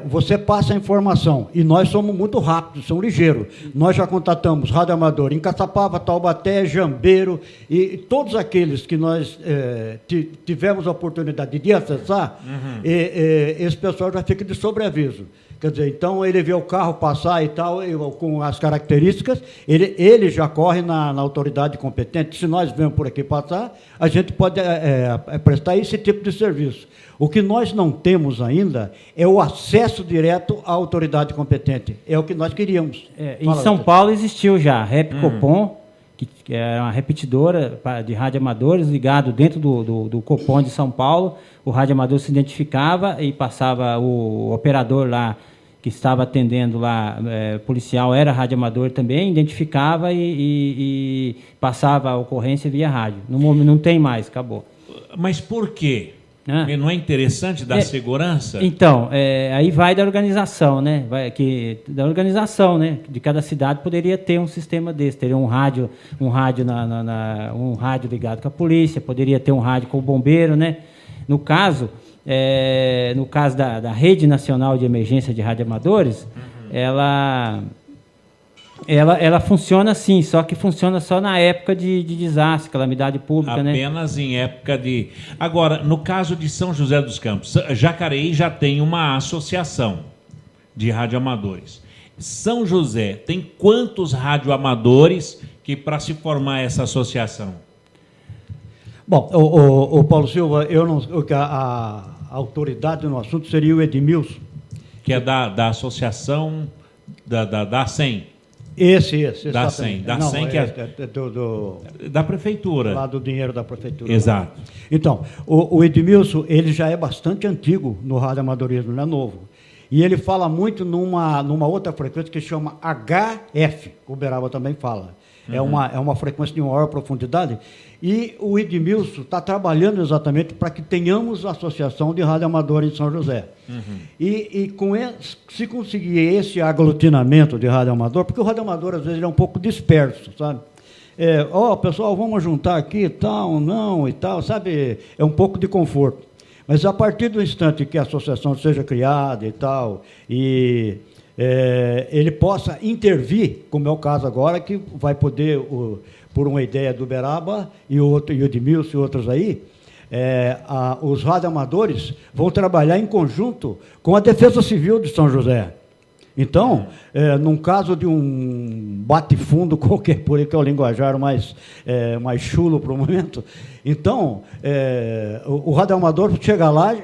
você passa a informação, e nós somos muito rápidos, somos ligeiros. Nós já contatamos rádio amador em Caçapava, Taubaté, Jambeiro, e todos aqueles que nós tivemos a oportunidade de acessar, esse pessoal já fica de sobreaviso. Quer dizer, então ele vê o carro passar e tal, com as características, ele já corre na autoridade competente. Se nós vemos por aqui passar, a gente pode prestar esse tipo de serviço. O que nós não temos ainda é o acesso direto à autoridade competente. É o que nós queríamos. Em São Paulo existiu já a Repcopom, que era uma repetidora de radioamadores ligado dentro do Copom de São Paulo. O radioamador se identificava e passava o operador lá, que estava atendendo lá, policial, era radioamador também, identificava e passava a ocorrência via rádio. Não tem mais, acabou. Mas por quê? Não é interessante dar segurança? Então, aí vai da organização, né? Da organização, né? De cada cidade poderia ter um sistema desse, teria um rádio um rádio ligado com a polícia, poderia ter um rádio com o bombeiro, né? No caso da Rede Nacional de Emergência de Radioamadores, ela funciona assim, só que funciona só na época de desastre, calamidade pública, apenas em época de... Agora, no caso de São José dos Campos, Jacareí já tem uma associação de radioamadores. São José tem quantos radioamadores que para se formar essa associação? Bom, o Paulo Silva, a autoridade no assunto seria o Edmilson. Que é da associação da SEM. Esse. Da SEM. Da SEM que é da prefeitura. Lá do dinheiro da prefeitura. Exato. Então, o Edmilson, ele já é bastante antigo no radioamadorismo, não é novo. E ele fala muito numa outra frequência que chama HF, o Uberaba também fala. É uma frequência de maior profundidade. E o Edmilson está trabalhando exatamente para que tenhamos a Associação de Radioamadores de São José. E se conseguir esse aglutinamento de radioamador, porque o radioamador, às vezes, ele é um pouco disperso, sabe? Pessoal, vamos juntar aqui e tal, não e tal, sabe? É um pouco de conforto. Mas a partir do instante que a associação seja criada e tal, e ele possa intervir, como é o caso agora, que vai poder, por uma ideia do Uberaba e o Edmilson e outros aí, os radioamadores vão trabalhar em conjunto com a Defesa Civil de São José. Então, num caso de um bate-fundo qualquer, por aí que é o linguajar mais chulo para o momento, então, o radioamador chega lá,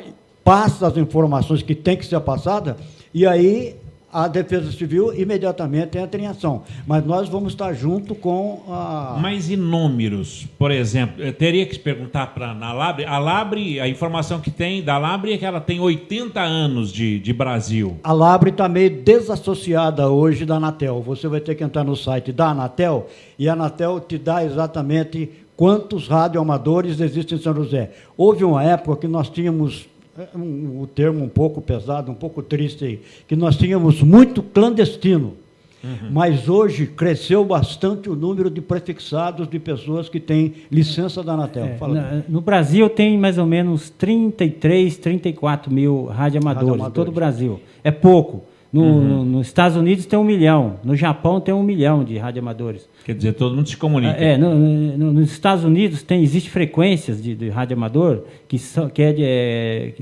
passa as informações que tem que ser passadas, e aí a Defesa Civil imediatamente entra em ação. Mas nós vamos estar junto com a... Mas e números? Por exemplo, eu teria que perguntar para a Labre. A Labre, a informação que tem da Labre é que ela tem 80 anos de Brasil. A Labre está meio desassociada hoje da Anatel. Você vai ter que entrar no site da Anatel e a Anatel te dá exatamente quantos radioamadores existem em São José. Houve uma época que nós tínhamos... o termo um pouco pesado, um pouco triste aí, que nós tínhamos muito clandestino, mas hoje cresceu bastante o número de prefixados de pessoas que têm licença da Anatel. No Brasil tem mais ou menos 33, 34 mil radioamadores em todo o Brasil. É pouco. Nos Estados Unidos tem 1 milhão, no Japão tem 1 milhão de radioamadores. Quer dizer, todo mundo se comunica. Nos Estados Unidos existem frequências de radioamador que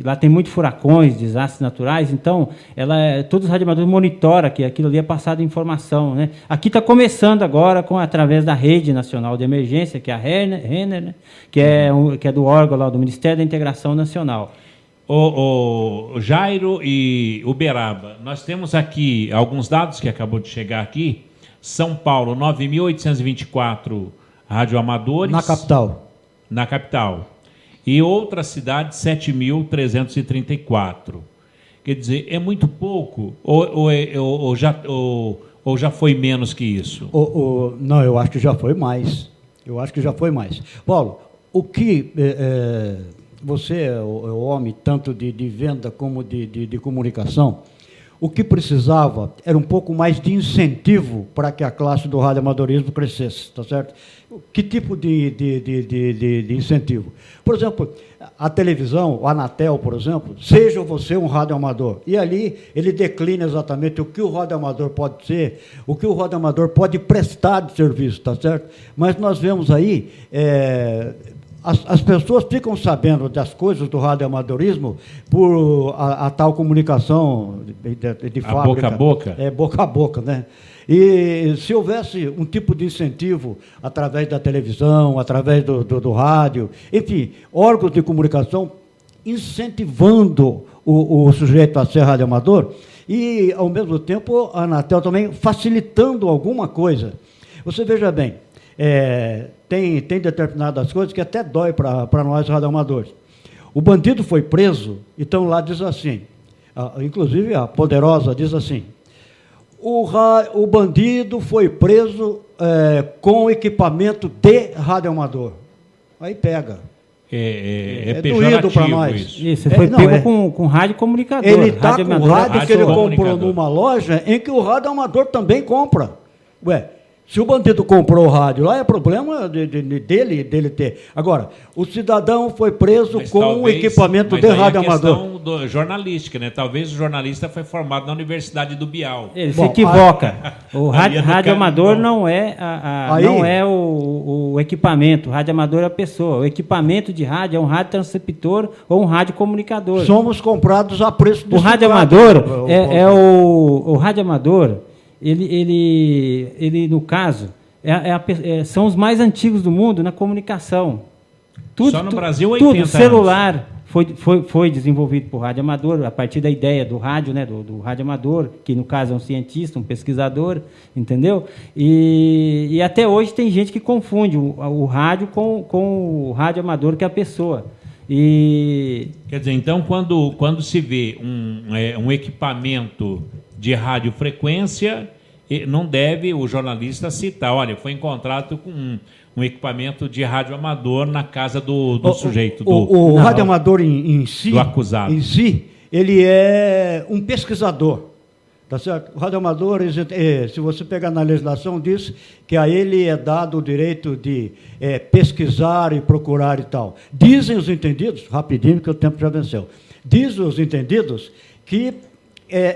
lá tem muitos furacões, desastres naturais, então todos os radioamadores monitoram que aquilo ali é passado informação, né? Aqui está começando agora através da Rede Nacional de Emergência, que é a Renner, né? que é do órgão lá do Ministério da Integração Nacional. O Jairo e Uberaba, nós temos aqui alguns dados que acabou de chegar aqui. São Paulo, 9.824 radioamadores. Na capital. E outras cidades, 7.334. Quer dizer, é muito pouco? Ou já foi menos que isso? Não, eu acho que já foi mais. Paulo, o que... você é o homem tanto de venda como de comunicação. o que precisava era um pouco mais de incentivo para que a classe do radioamadorismo crescesse, tá certo? Que tipo de incentivo? Por exemplo, a televisão, o Anatel, por exemplo, seja você um radioamador, e ali ele declina exatamente o que o radioamador pode ser, o que o radioamador pode prestar de serviço, tá certo? Mas nós vemos aí... As pessoas ficam sabendo das coisas do radioamadorismo por a tal comunicação de fábrica. Boca a boca? Boca a boca, né? E se houvesse um tipo de incentivo através da televisão, através do rádio, enfim, órgãos de comunicação incentivando o sujeito a ser radioamador e, ao mesmo tempo, a Anatel também facilitando alguma coisa. Você veja bem, tem determinadas coisas que até dói para nós radioamadores. O bandido foi preso, então lá diz assim, inclusive a Poderosa diz assim, o bandido foi preso com equipamento de radioamador. Aí pega. É doído para nós. Isso, foi pego com rádio comunicador. Ele está com o rádio que ele comprou numa loja em que o radioamador também compra. Ué, se o bandido comprou o rádio lá, é problema dele ter. Agora, o cidadão foi preso com um equipamento de radioamador. É questão jornalística, né? Talvez o jornalista foi formado na Universidade do Bial. Ele se equivoca. O radioamador não é o equipamento. O radioamador é a pessoa. O equipamento de rádio é um radiotransceptor ou um radiocomunicador. Somos comprados a preço do O radioamador o radioamador. Ele no caso, são os mais antigos do mundo na comunicação. Só no Brasil, 80 tudo, anos. celular foi desenvolvido por radioamador, a partir da ideia do rádio, né, do radioamador, que no caso é um cientista, um pesquisador, entendeu? E até hoje tem gente que confunde o rádio com o radioamador, que é a pessoa. Quer dizer, então, quando se vê um equipamento de radiofrequência, não deve o jornalista citar, olha, foi encontrado com um equipamento de radioamador na casa do sujeito. O radioamador em si, do acusado. Em si, ele é um pesquisador. Tá certo? O radioamador, se você pegar na legislação, diz que a ele é dado o direito de pesquisar e procurar e tal. Dizem os entendidos, rapidinho que o tempo já venceu, dizem os entendidos que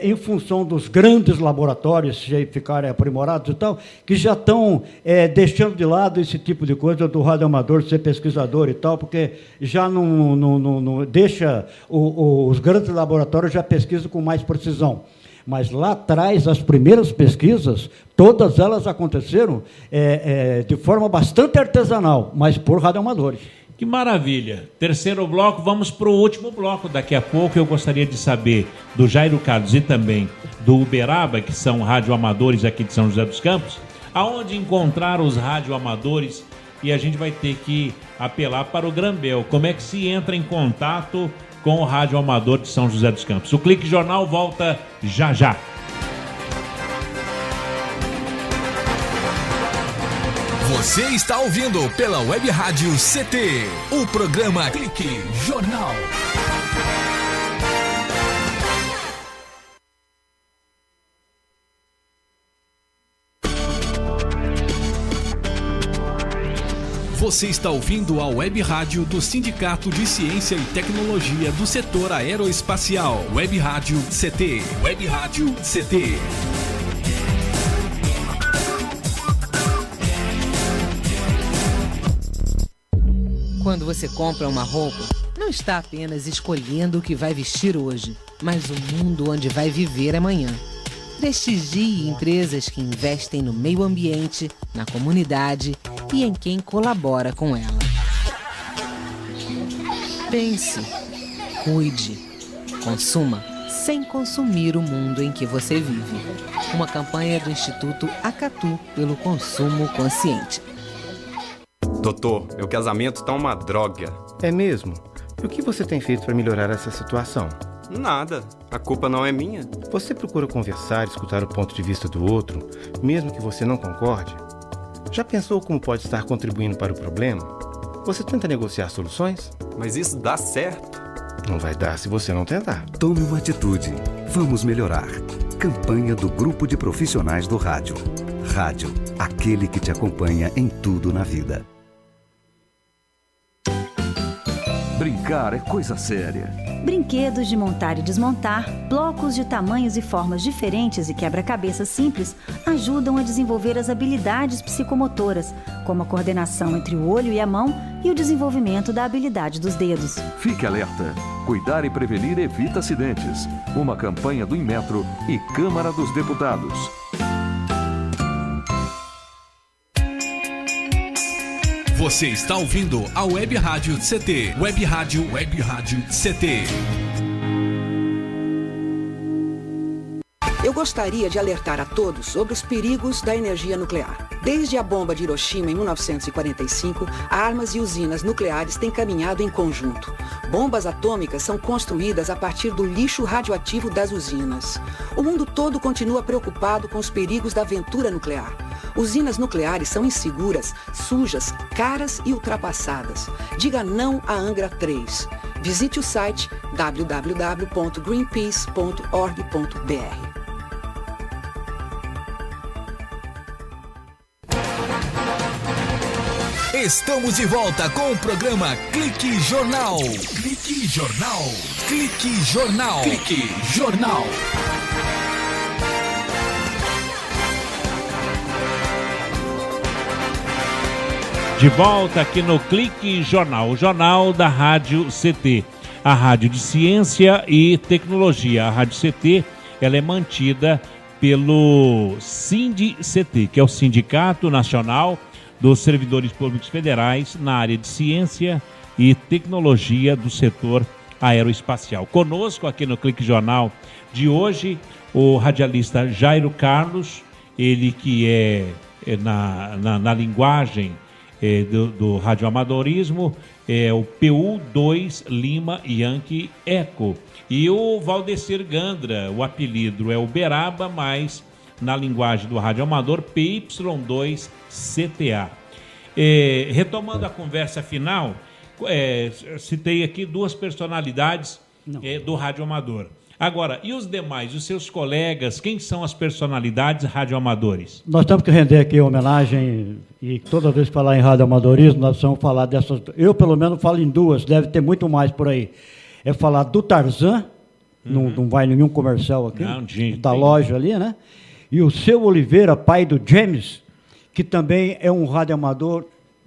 em função dos grandes laboratórios ficarem aprimorados e tal, que já estão deixando de lado esse tipo de coisa do radioamador ser pesquisador e tal, porque já não deixa os grandes laboratórios já pesquisam com mais precisão. Mas lá atrás, as primeiras pesquisas, todas elas aconteceram de forma bastante artesanal, mas por radioamadores. Que maravilha. Terceiro bloco, vamos para o último bloco. Daqui a pouco eu gostaria de saber do Jairo Carlos e também do Uberaba, que são radioamadores aqui de São José dos Campos, aonde encontrar os radioamadores, e a gente vai ter que apelar para o Grambel. Como é que se entra em contato com o radioamador de São José dos Campos? O Clique Jornal volta já já. Você está ouvindo pela Web Rádio CT, o programa Clique Jornal. Você está ouvindo a Web Rádio do Sindicato de Ciência e Tecnologia do Setor Aeroespacial. Web Rádio CT. Web Rádio CT. Quando você compra uma roupa, não está apenas escolhendo o que vai vestir hoje, mas o mundo onde vai viver amanhã. Prestigie empresas que investem no meio ambiente, na comunidade e em quem colabora com ela. Pense, cuide, consuma sem consumir o mundo em que você vive. Uma campanha do Instituto Acatu pelo consumo consciente. Doutor, meu casamento tá uma droga. É mesmo? E o que você tem feito para melhorar essa situação? Nada. A culpa não é minha. Você procura conversar, escutar o ponto de vista do outro, mesmo que você não concorde? Já pensou como pode estar contribuindo para o problema? Você tenta negociar soluções? Mas isso dá certo. Não vai dar se você não tentar. Tome uma atitude. Vamos melhorar. Campanha do Grupo de Profissionais do Rádio. Rádio, aquele que te acompanha em tudo na vida. Brincar é coisa séria. Brinquedos de montar e desmontar, blocos de tamanhos e formas diferentes e quebra-cabeças simples ajudam a desenvolver as habilidades psicomotoras, como a coordenação entre o olho e a mão e o desenvolvimento da habilidade dos dedos. Fique alerta. Cuidar e prevenir evita acidentes. Uma campanha do Inmetro e Câmara dos Deputados. Você está ouvindo a Web Rádio CT. Web Rádio CT. Eu gostaria de alertar a todos sobre os perigos da energia nuclear. Desde a bomba de Hiroshima em 1945, armas e usinas nucleares têm caminhado em conjunto. Bombas atômicas são construídas a partir do lixo radioativo das usinas. O mundo todo continua preocupado com os perigos da aventura nuclear. Usinas nucleares são inseguras, sujas, caras e ultrapassadas. Diga não à Angra 3. Visite o site www.greenpeace.org.br. Estamos de volta com o programa Clique Jornal. Clique Jornal. Clique Jornal. Clique Jornal. De volta aqui no Clique Jornal, o jornal da Rádio CT, a rádio de ciência e tecnologia. A Rádio CT, ela é mantida pelo SINDI-CT, que é o Sindicato Nacional dos Servidores Públicos Federais na área de ciência e tecnologia do setor aeroespacial. Conosco aqui no Clique Jornal de hoje, o radialista Jairo Carlos, ele que é na linguagem do radioamadorismo, é o PU2 Lima Yankee Eco. E o Valdecir Gandra, o apelido é Uberaba, mas na linguagem do radioamador, PY2 CTA. Retomando a conversa final, citei aqui duas personalidades do radioamador. Agora, e os demais, os seus colegas, quem são as personalidades radioamadores? Nós temos que render aqui homenagem, e toda vez que falar em radioamadorismo, nós vamos falar dessas. Eu, pelo menos, falo em duas, deve ter muito mais por aí. É falar do Tarzan, não vai nenhum comercial aqui, da loja ali, né? E o Seu Oliveira, pai do James, que também é um radioamador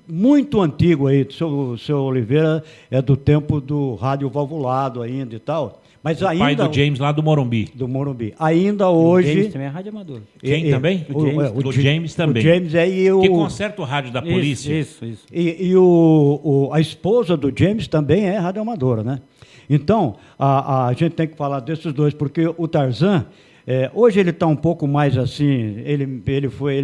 muito antigo aí. O Seu Oliveira é do tempo do rádio valvulado ainda e tal. Mas o ainda, pai do James lá do Morumbi. Do Morumbi. Ainda hoje... O James também é radioamador. Quem também? O James também. O James é que conserta o rádio da polícia. Isso. E a esposa do James também é radioamadora, né? Então, a gente tem que falar desses dois, porque o Tarzan, hoje ele está um pouco mais assim, ele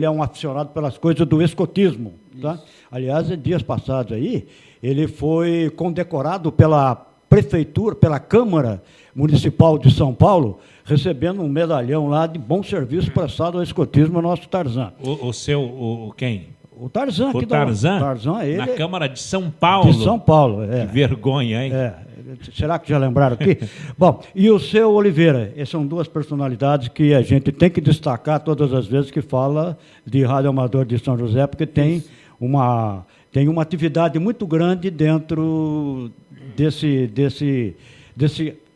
é um aficionado pelas coisas do escotismo, tá? Aliás, dias passados aí, ele foi condecorado pela prefeitura, pela Câmara Municipal de São Paulo, recebendo um medalhão lá de bom serviço prestado ao escotismo, nosso Tarzan. Quem? O Tarzan. O Tarzan, ele na Câmara de São Paulo. De São Paulo, Que vergonha, hein? Será que já lembraram aqui? Bom, e o Seu Oliveira, essas são duas personalidades que a gente tem que destacar todas as vezes que fala de radioamador de São José, porque tem uma atividade muito grande dentro desse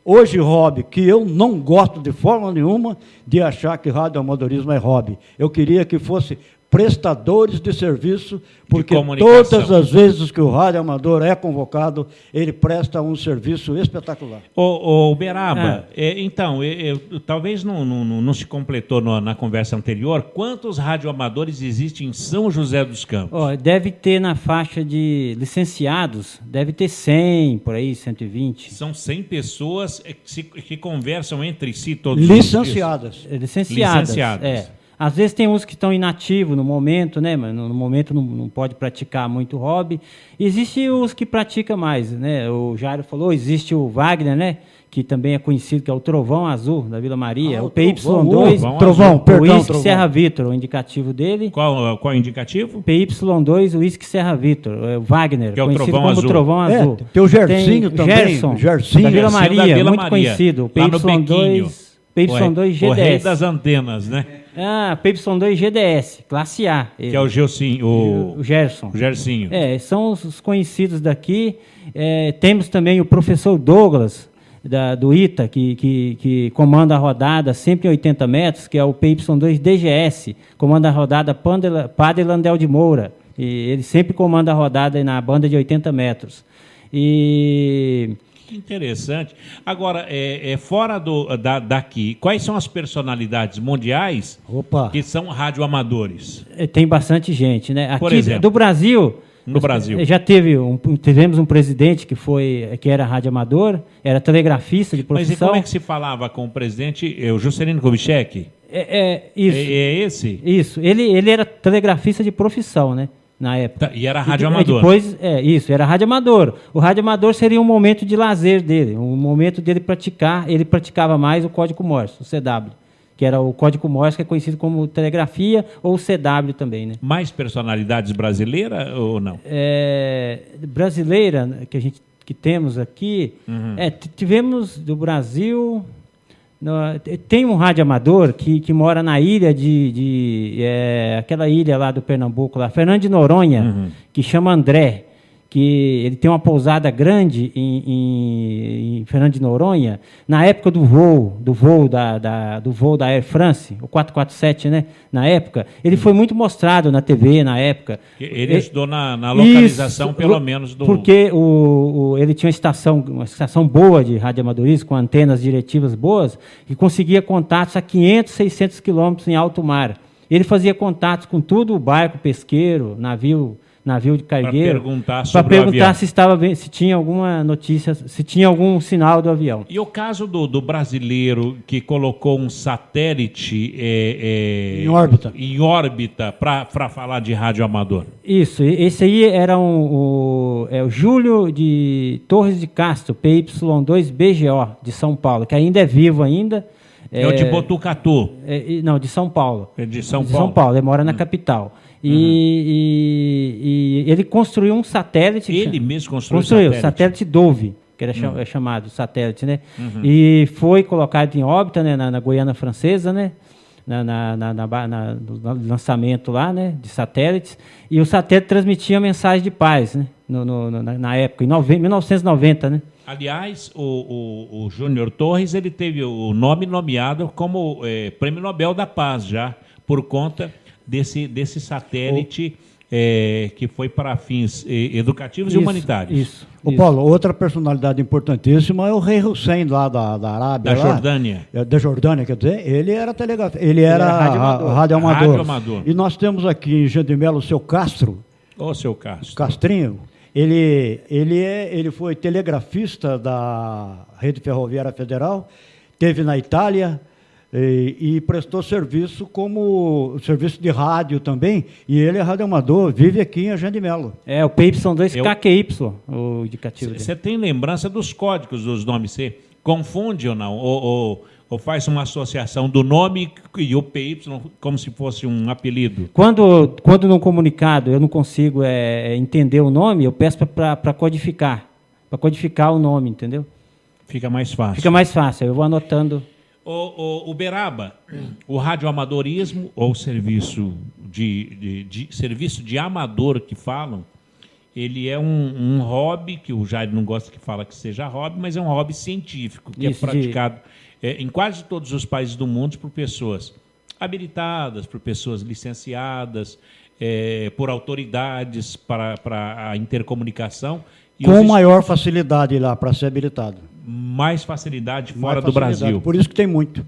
hoje hobby, que eu não gosto de forma nenhuma de achar que radioamadorismo é hobby. Eu queria que fosse prestadores de serviço, porque todas as vezes que o radioamador é convocado, ele presta um serviço espetacular. O Beraba, então, talvez não se completou na conversa anterior, quantos radioamadores existem em São José dos Campos? Deve ter na faixa de licenciados, deve ter 100, por aí, 120. São 100 pessoas que conversam entre si todos licenciadas. os dias. Licenciadas. Às vezes tem uns que estão inativos no momento, né? Mas no momento não pode praticar muito hobby. Existem os que praticam mais, né? O Jairo falou, existe o Wagner, né? Que também é conhecido, que é o Trovão Azul, da Vila Maria. O PY2, Trovão, o Whisky Serra Vitor, o indicativo dele. Qual o indicativo? PY2, o Whisky Serra Vitor, o Wagner, que é o conhecido Trovão como Azul. Trovão Azul. Tem o Gersinho também. Gerson, da Vila Maria, muito conhecido. O PY2... PY2 GDS. O rei das antenas, né? PY2 GDS, classe A. Que é o Gelsinho. O Gerson. O Gersinho. São os conhecidos daqui. Temos também o professor Douglas, do ITA, que comanda a rodada sempre em 80 metros, que é o PY2 DGS, comanda a rodada Padre Landel de Moura. E ele sempre comanda a rodada na banda de 80 metros. E... Interessante. Agora, fora daqui, quais são as personalidades mundiais que são radioamadores? Tem bastante gente, né? Aqui, por exemplo, do Brasil... No Brasil. Já tivemos um presidente que era radioamador, era telegrafista de profissão. Mas e como é que se falava com o presidente, o Juscelino Kubitschek? Isso. É esse? Isso. Ele era telegrafista de profissão, né? Na época. E era radioamador. Depois, era radioamador. O radioamador seria um momento de lazer dele, um momento dele praticar. Ele praticava mais o código Morse, o CW, que era o código Morse, que é conhecido como telegrafia, ou CW também, né? Mais personalidades brasileiras ou não? Brasileira, que temos aqui, tivemos do Brasil... Tem um radioamador que mora na ilha aquela ilha lá do Pernambuco, lá, Fernando de Noronha, que chama André, que ele tem uma pousada grande em Fernando de Noronha. Na época do voo da Air France, o 447, né? Na época, ele foi muito mostrado na TV na época. Ele ajudou na localização, pelo menos, do... Porque ele tinha uma estação boa de radioamadorismo, com antenas diretivas boas, e conseguia contatos a 500, 600 quilômetros em alto mar. Ele fazia contatos com tudo, o barco, pesqueiro, navio de cargueiro, para perguntar se tinha alguma notícia, se tinha algum sinal do avião. E o caso do brasileiro que colocou um satélite em órbita para falar de radioamador? Isso, esse aí era o Júlio de Torres de Castro, PY2BGO, de São Paulo, que ainda é vivo ainda. É o de Botucatu? Não, de São Paulo. É de São Paulo? De São Paulo, ele mora na capital. E ele construiu um satélite. Ele mesmo construiu o satélite Dove, que era chamado satélite, né? E foi colocado em órbita, né, na Guiana Francesa, né? No lançamento lá, né, de satélites. E o satélite transmitia mensagem de paz, né? Na época, em 1990, né? Aliás, o Júnior Torres, ele teve o nome nomeado como Prêmio Nobel da Paz já, por conta desse satélite que foi para fins educativos e humanitários. Isso. Paulo, outra personalidade importantíssima é o rei Hussein lá da Arábia. Da Jordânia. Da Jordânia, quer dizer, ele era telegrafista, ele era radioamador. E nós temos aqui em Jean de Mello o seu Castro. Seu Castro. Castrinho. Ele foi telegrafista da Rede Ferroviária Federal, esteve na Itália e prestou serviço como serviço de rádio também, e ele é radioamador, vive aqui em Jean de Mello. O PY2KQY, o indicativo. Você tem lembrança dos códigos dos nomes? Você confunde ou não? Ou faz uma associação do nome e o PY como se fosse um apelido? Quando num comunicado eu não consigo entender o nome, eu peço para codificar o nome, entendeu? Fica mais fácil. Fica mais fácil, eu vou anotando. O Beraba, o radioamadorismo ou serviço serviço de amador que falam, ele é um hobby, que o Jair não gosta que fala que seja hobby, mas é um hobby científico, que é praticado em quase todos os países do mundo por pessoas habilitadas, por pessoas licenciadas, por autoridades para a intercomunicação. Com maior facilidade lá para ser habilitado. Mais facilidade fora do Brasil. Por isso que tem muito.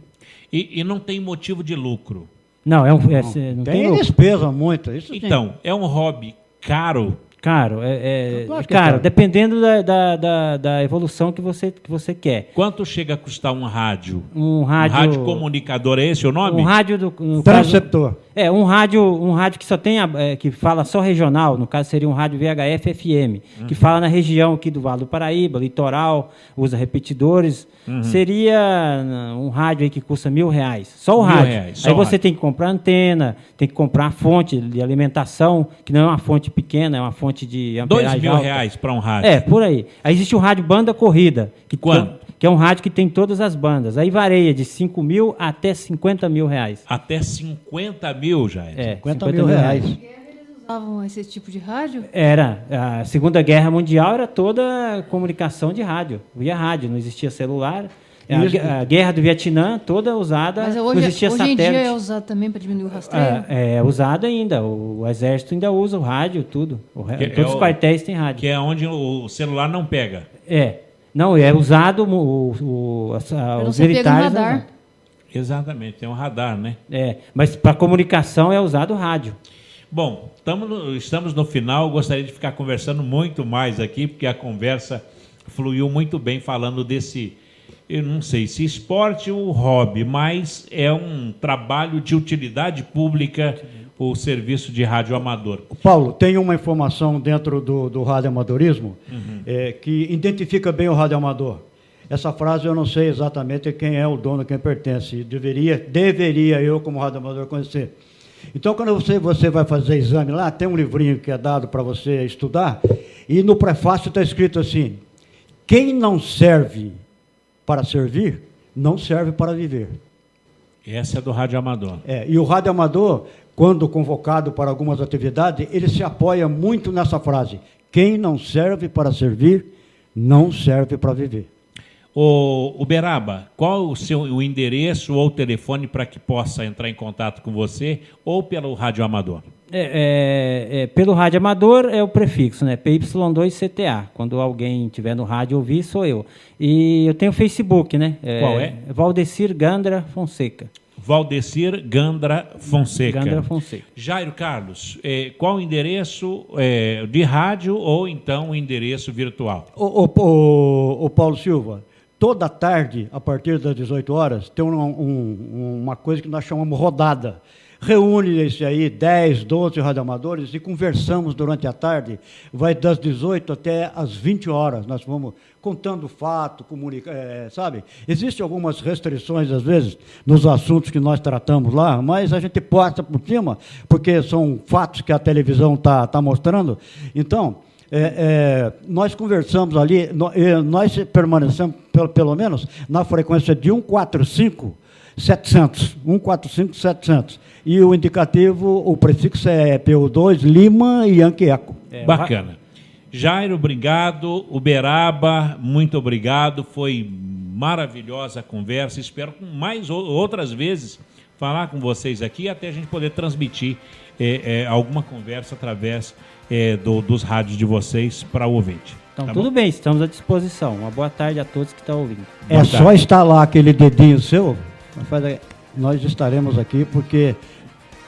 E não tem motivo de lucro. Não, não tem despesa muito. Isso então, é um hobby caro. Caro, caro, dependendo da evolução que você quer. Quanto chega a custar um rádio? Um rádio comunicador, é esse o nome? Um rádio transceptor. Um rádio que só tem que fala só regional, no caso seria um rádio VHF FM, que fala na região aqui do Vale do Paraíba, litoral, usa repetidores. Seria um rádio aí que custa R$1.000, só o rádio. Aí você tem que comprar antena, tem que comprar a fonte de alimentação, que não é uma fonte pequena, é uma fonte de amperagem R$2.000 para um rádio. Por aí. Aí existe o rádio banda corrida. que é um rádio que tem todas as bandas. Aí varia de 5 mil até 50 mil reais. Até 50 mil, já. 50 mil reais. Usavam esse tipo de rádio? Era. A Segunda Guerra Mundial era toda comunicação de rádio. Via rádio, não existia celular. A Guerra do Vietnã toda usada, mas não existia satélite. Hoje em dia é usado também para diminuir o rastreio? É usado ainda. O Exército ainda usa o rádio, tudo. Todos os quartéis têm rádio. Que é onde o celular não pega. Não, é usado os militares. Radar. Exatamente, tem um radar, né? Mas para comunicação é usado o rádio. Bom, estamos no final. Gostaria de ficar conversando muito mais aqui, porque a conversa fluiu muito bem falando desse, eu não sei se esporte ou hobby, mas é um trabalho de utilidade pública, o serviço de rádio amador. Paulo, tem uma informação dentro do radioamadorismo que identifica bem o radioamador. Essa frase eu não sei exatamente quem é o dono, quem pertence. Deveria eu, como radioamador, conhecer. Então, quando você vai fazer exame lá, tem um livrinho que é dado para você estudar, e no prefácio está escrito assim: quem não serve para servir, não serve para viver. Essa é do rádio amador. E o rádio amador, quando convocado para algumas atividades, ele se apoia muito nessa frase: quem não serve para servir, não serve para viver. Uberaba, qual o endereço ou telefone para que possa entrar em contato com você ou pelo rádio amador? Pelo rádio amador é o prefixo, né? PY2CTA. Quando alguém estiver no rádio ouvir, sou eu. E eu tenho Facebook, né? Qual é? Valdecir Gandra Fonseca. Valdecir Gandra Fonseca. Gandra Fonseca. Jairo Carlos, qual o endereço de rádio ou então o endereço virtual? O Paulo Silva, toda tarde, a partir das 18 horas, tem uma coisa que nós chamamos rodada. Reúne esse aí 10, 12 radioamadores e conversamos durante a tarde, vai das 18 até as 20 horas, nós vamos contando fato, sabe? Existem algumas restrições, às vezes, nos assuntos que nós tratamos lá, mas a gente passa por cima, porque são fatos que a televisão está mostrando. Então, nós conversamos ali, nós permanecemos, pelo menos, na frequência de 145-700. E o indicativo, o prefixo é PO2, Lima e Yankee Eco. Bacana. Jairo, obrigado. Uberaba, muito obrigado. Foi maravilhosa a conversa. Espero mais outras vezes falar com vocês aqui, até a gente poder transmitir alguma conversa através dos rádios de vocês para o ouvinte. Então, tudo bem, estamos à disposição. Uma boa tarde a todos que estão ouvindo. Só instalar aquele dedinho seu, nós estaremos aqui, porque,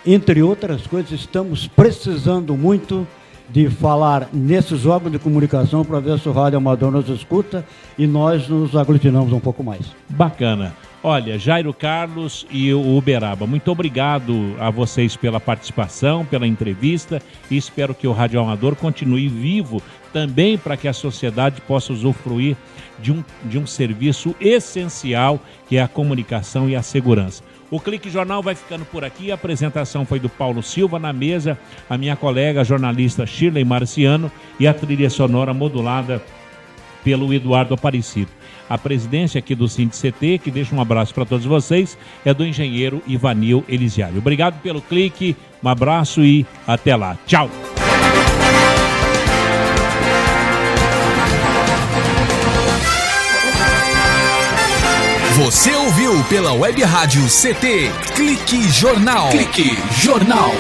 entre outras coisas, estamos precisando muito de falar nesses órgãos de comunicação para ver se o rádio amador nos escuta e nós nos aglutinamos um pouco mais. Bacana. Olha, Jairo Carlos e o Uberaba, muito obrigado a vocês pela participação, pela entrevista, e espero que o Rádio Amador continue vivo também para que a sociedade possa usufruir de um serviço essencial, que é a comunicação e a segurança. O Clique Jornal vai ficando por aqui. A apresentação foi do Paulo Silva, na mesa a minha colega jornalista Shirley Marciano e a trilha sonora modulada pelo Eduardo Aparecido. A presidência aqui do SINDICT, que deixa um abraço para todos vocês, é do engenheiro Ivanil Elisiário. Obrigado pelo clique, um abraço e até lá. Tchau! Você ouviu pela Web Rádio CT Clique Jornal. Clique Jornal.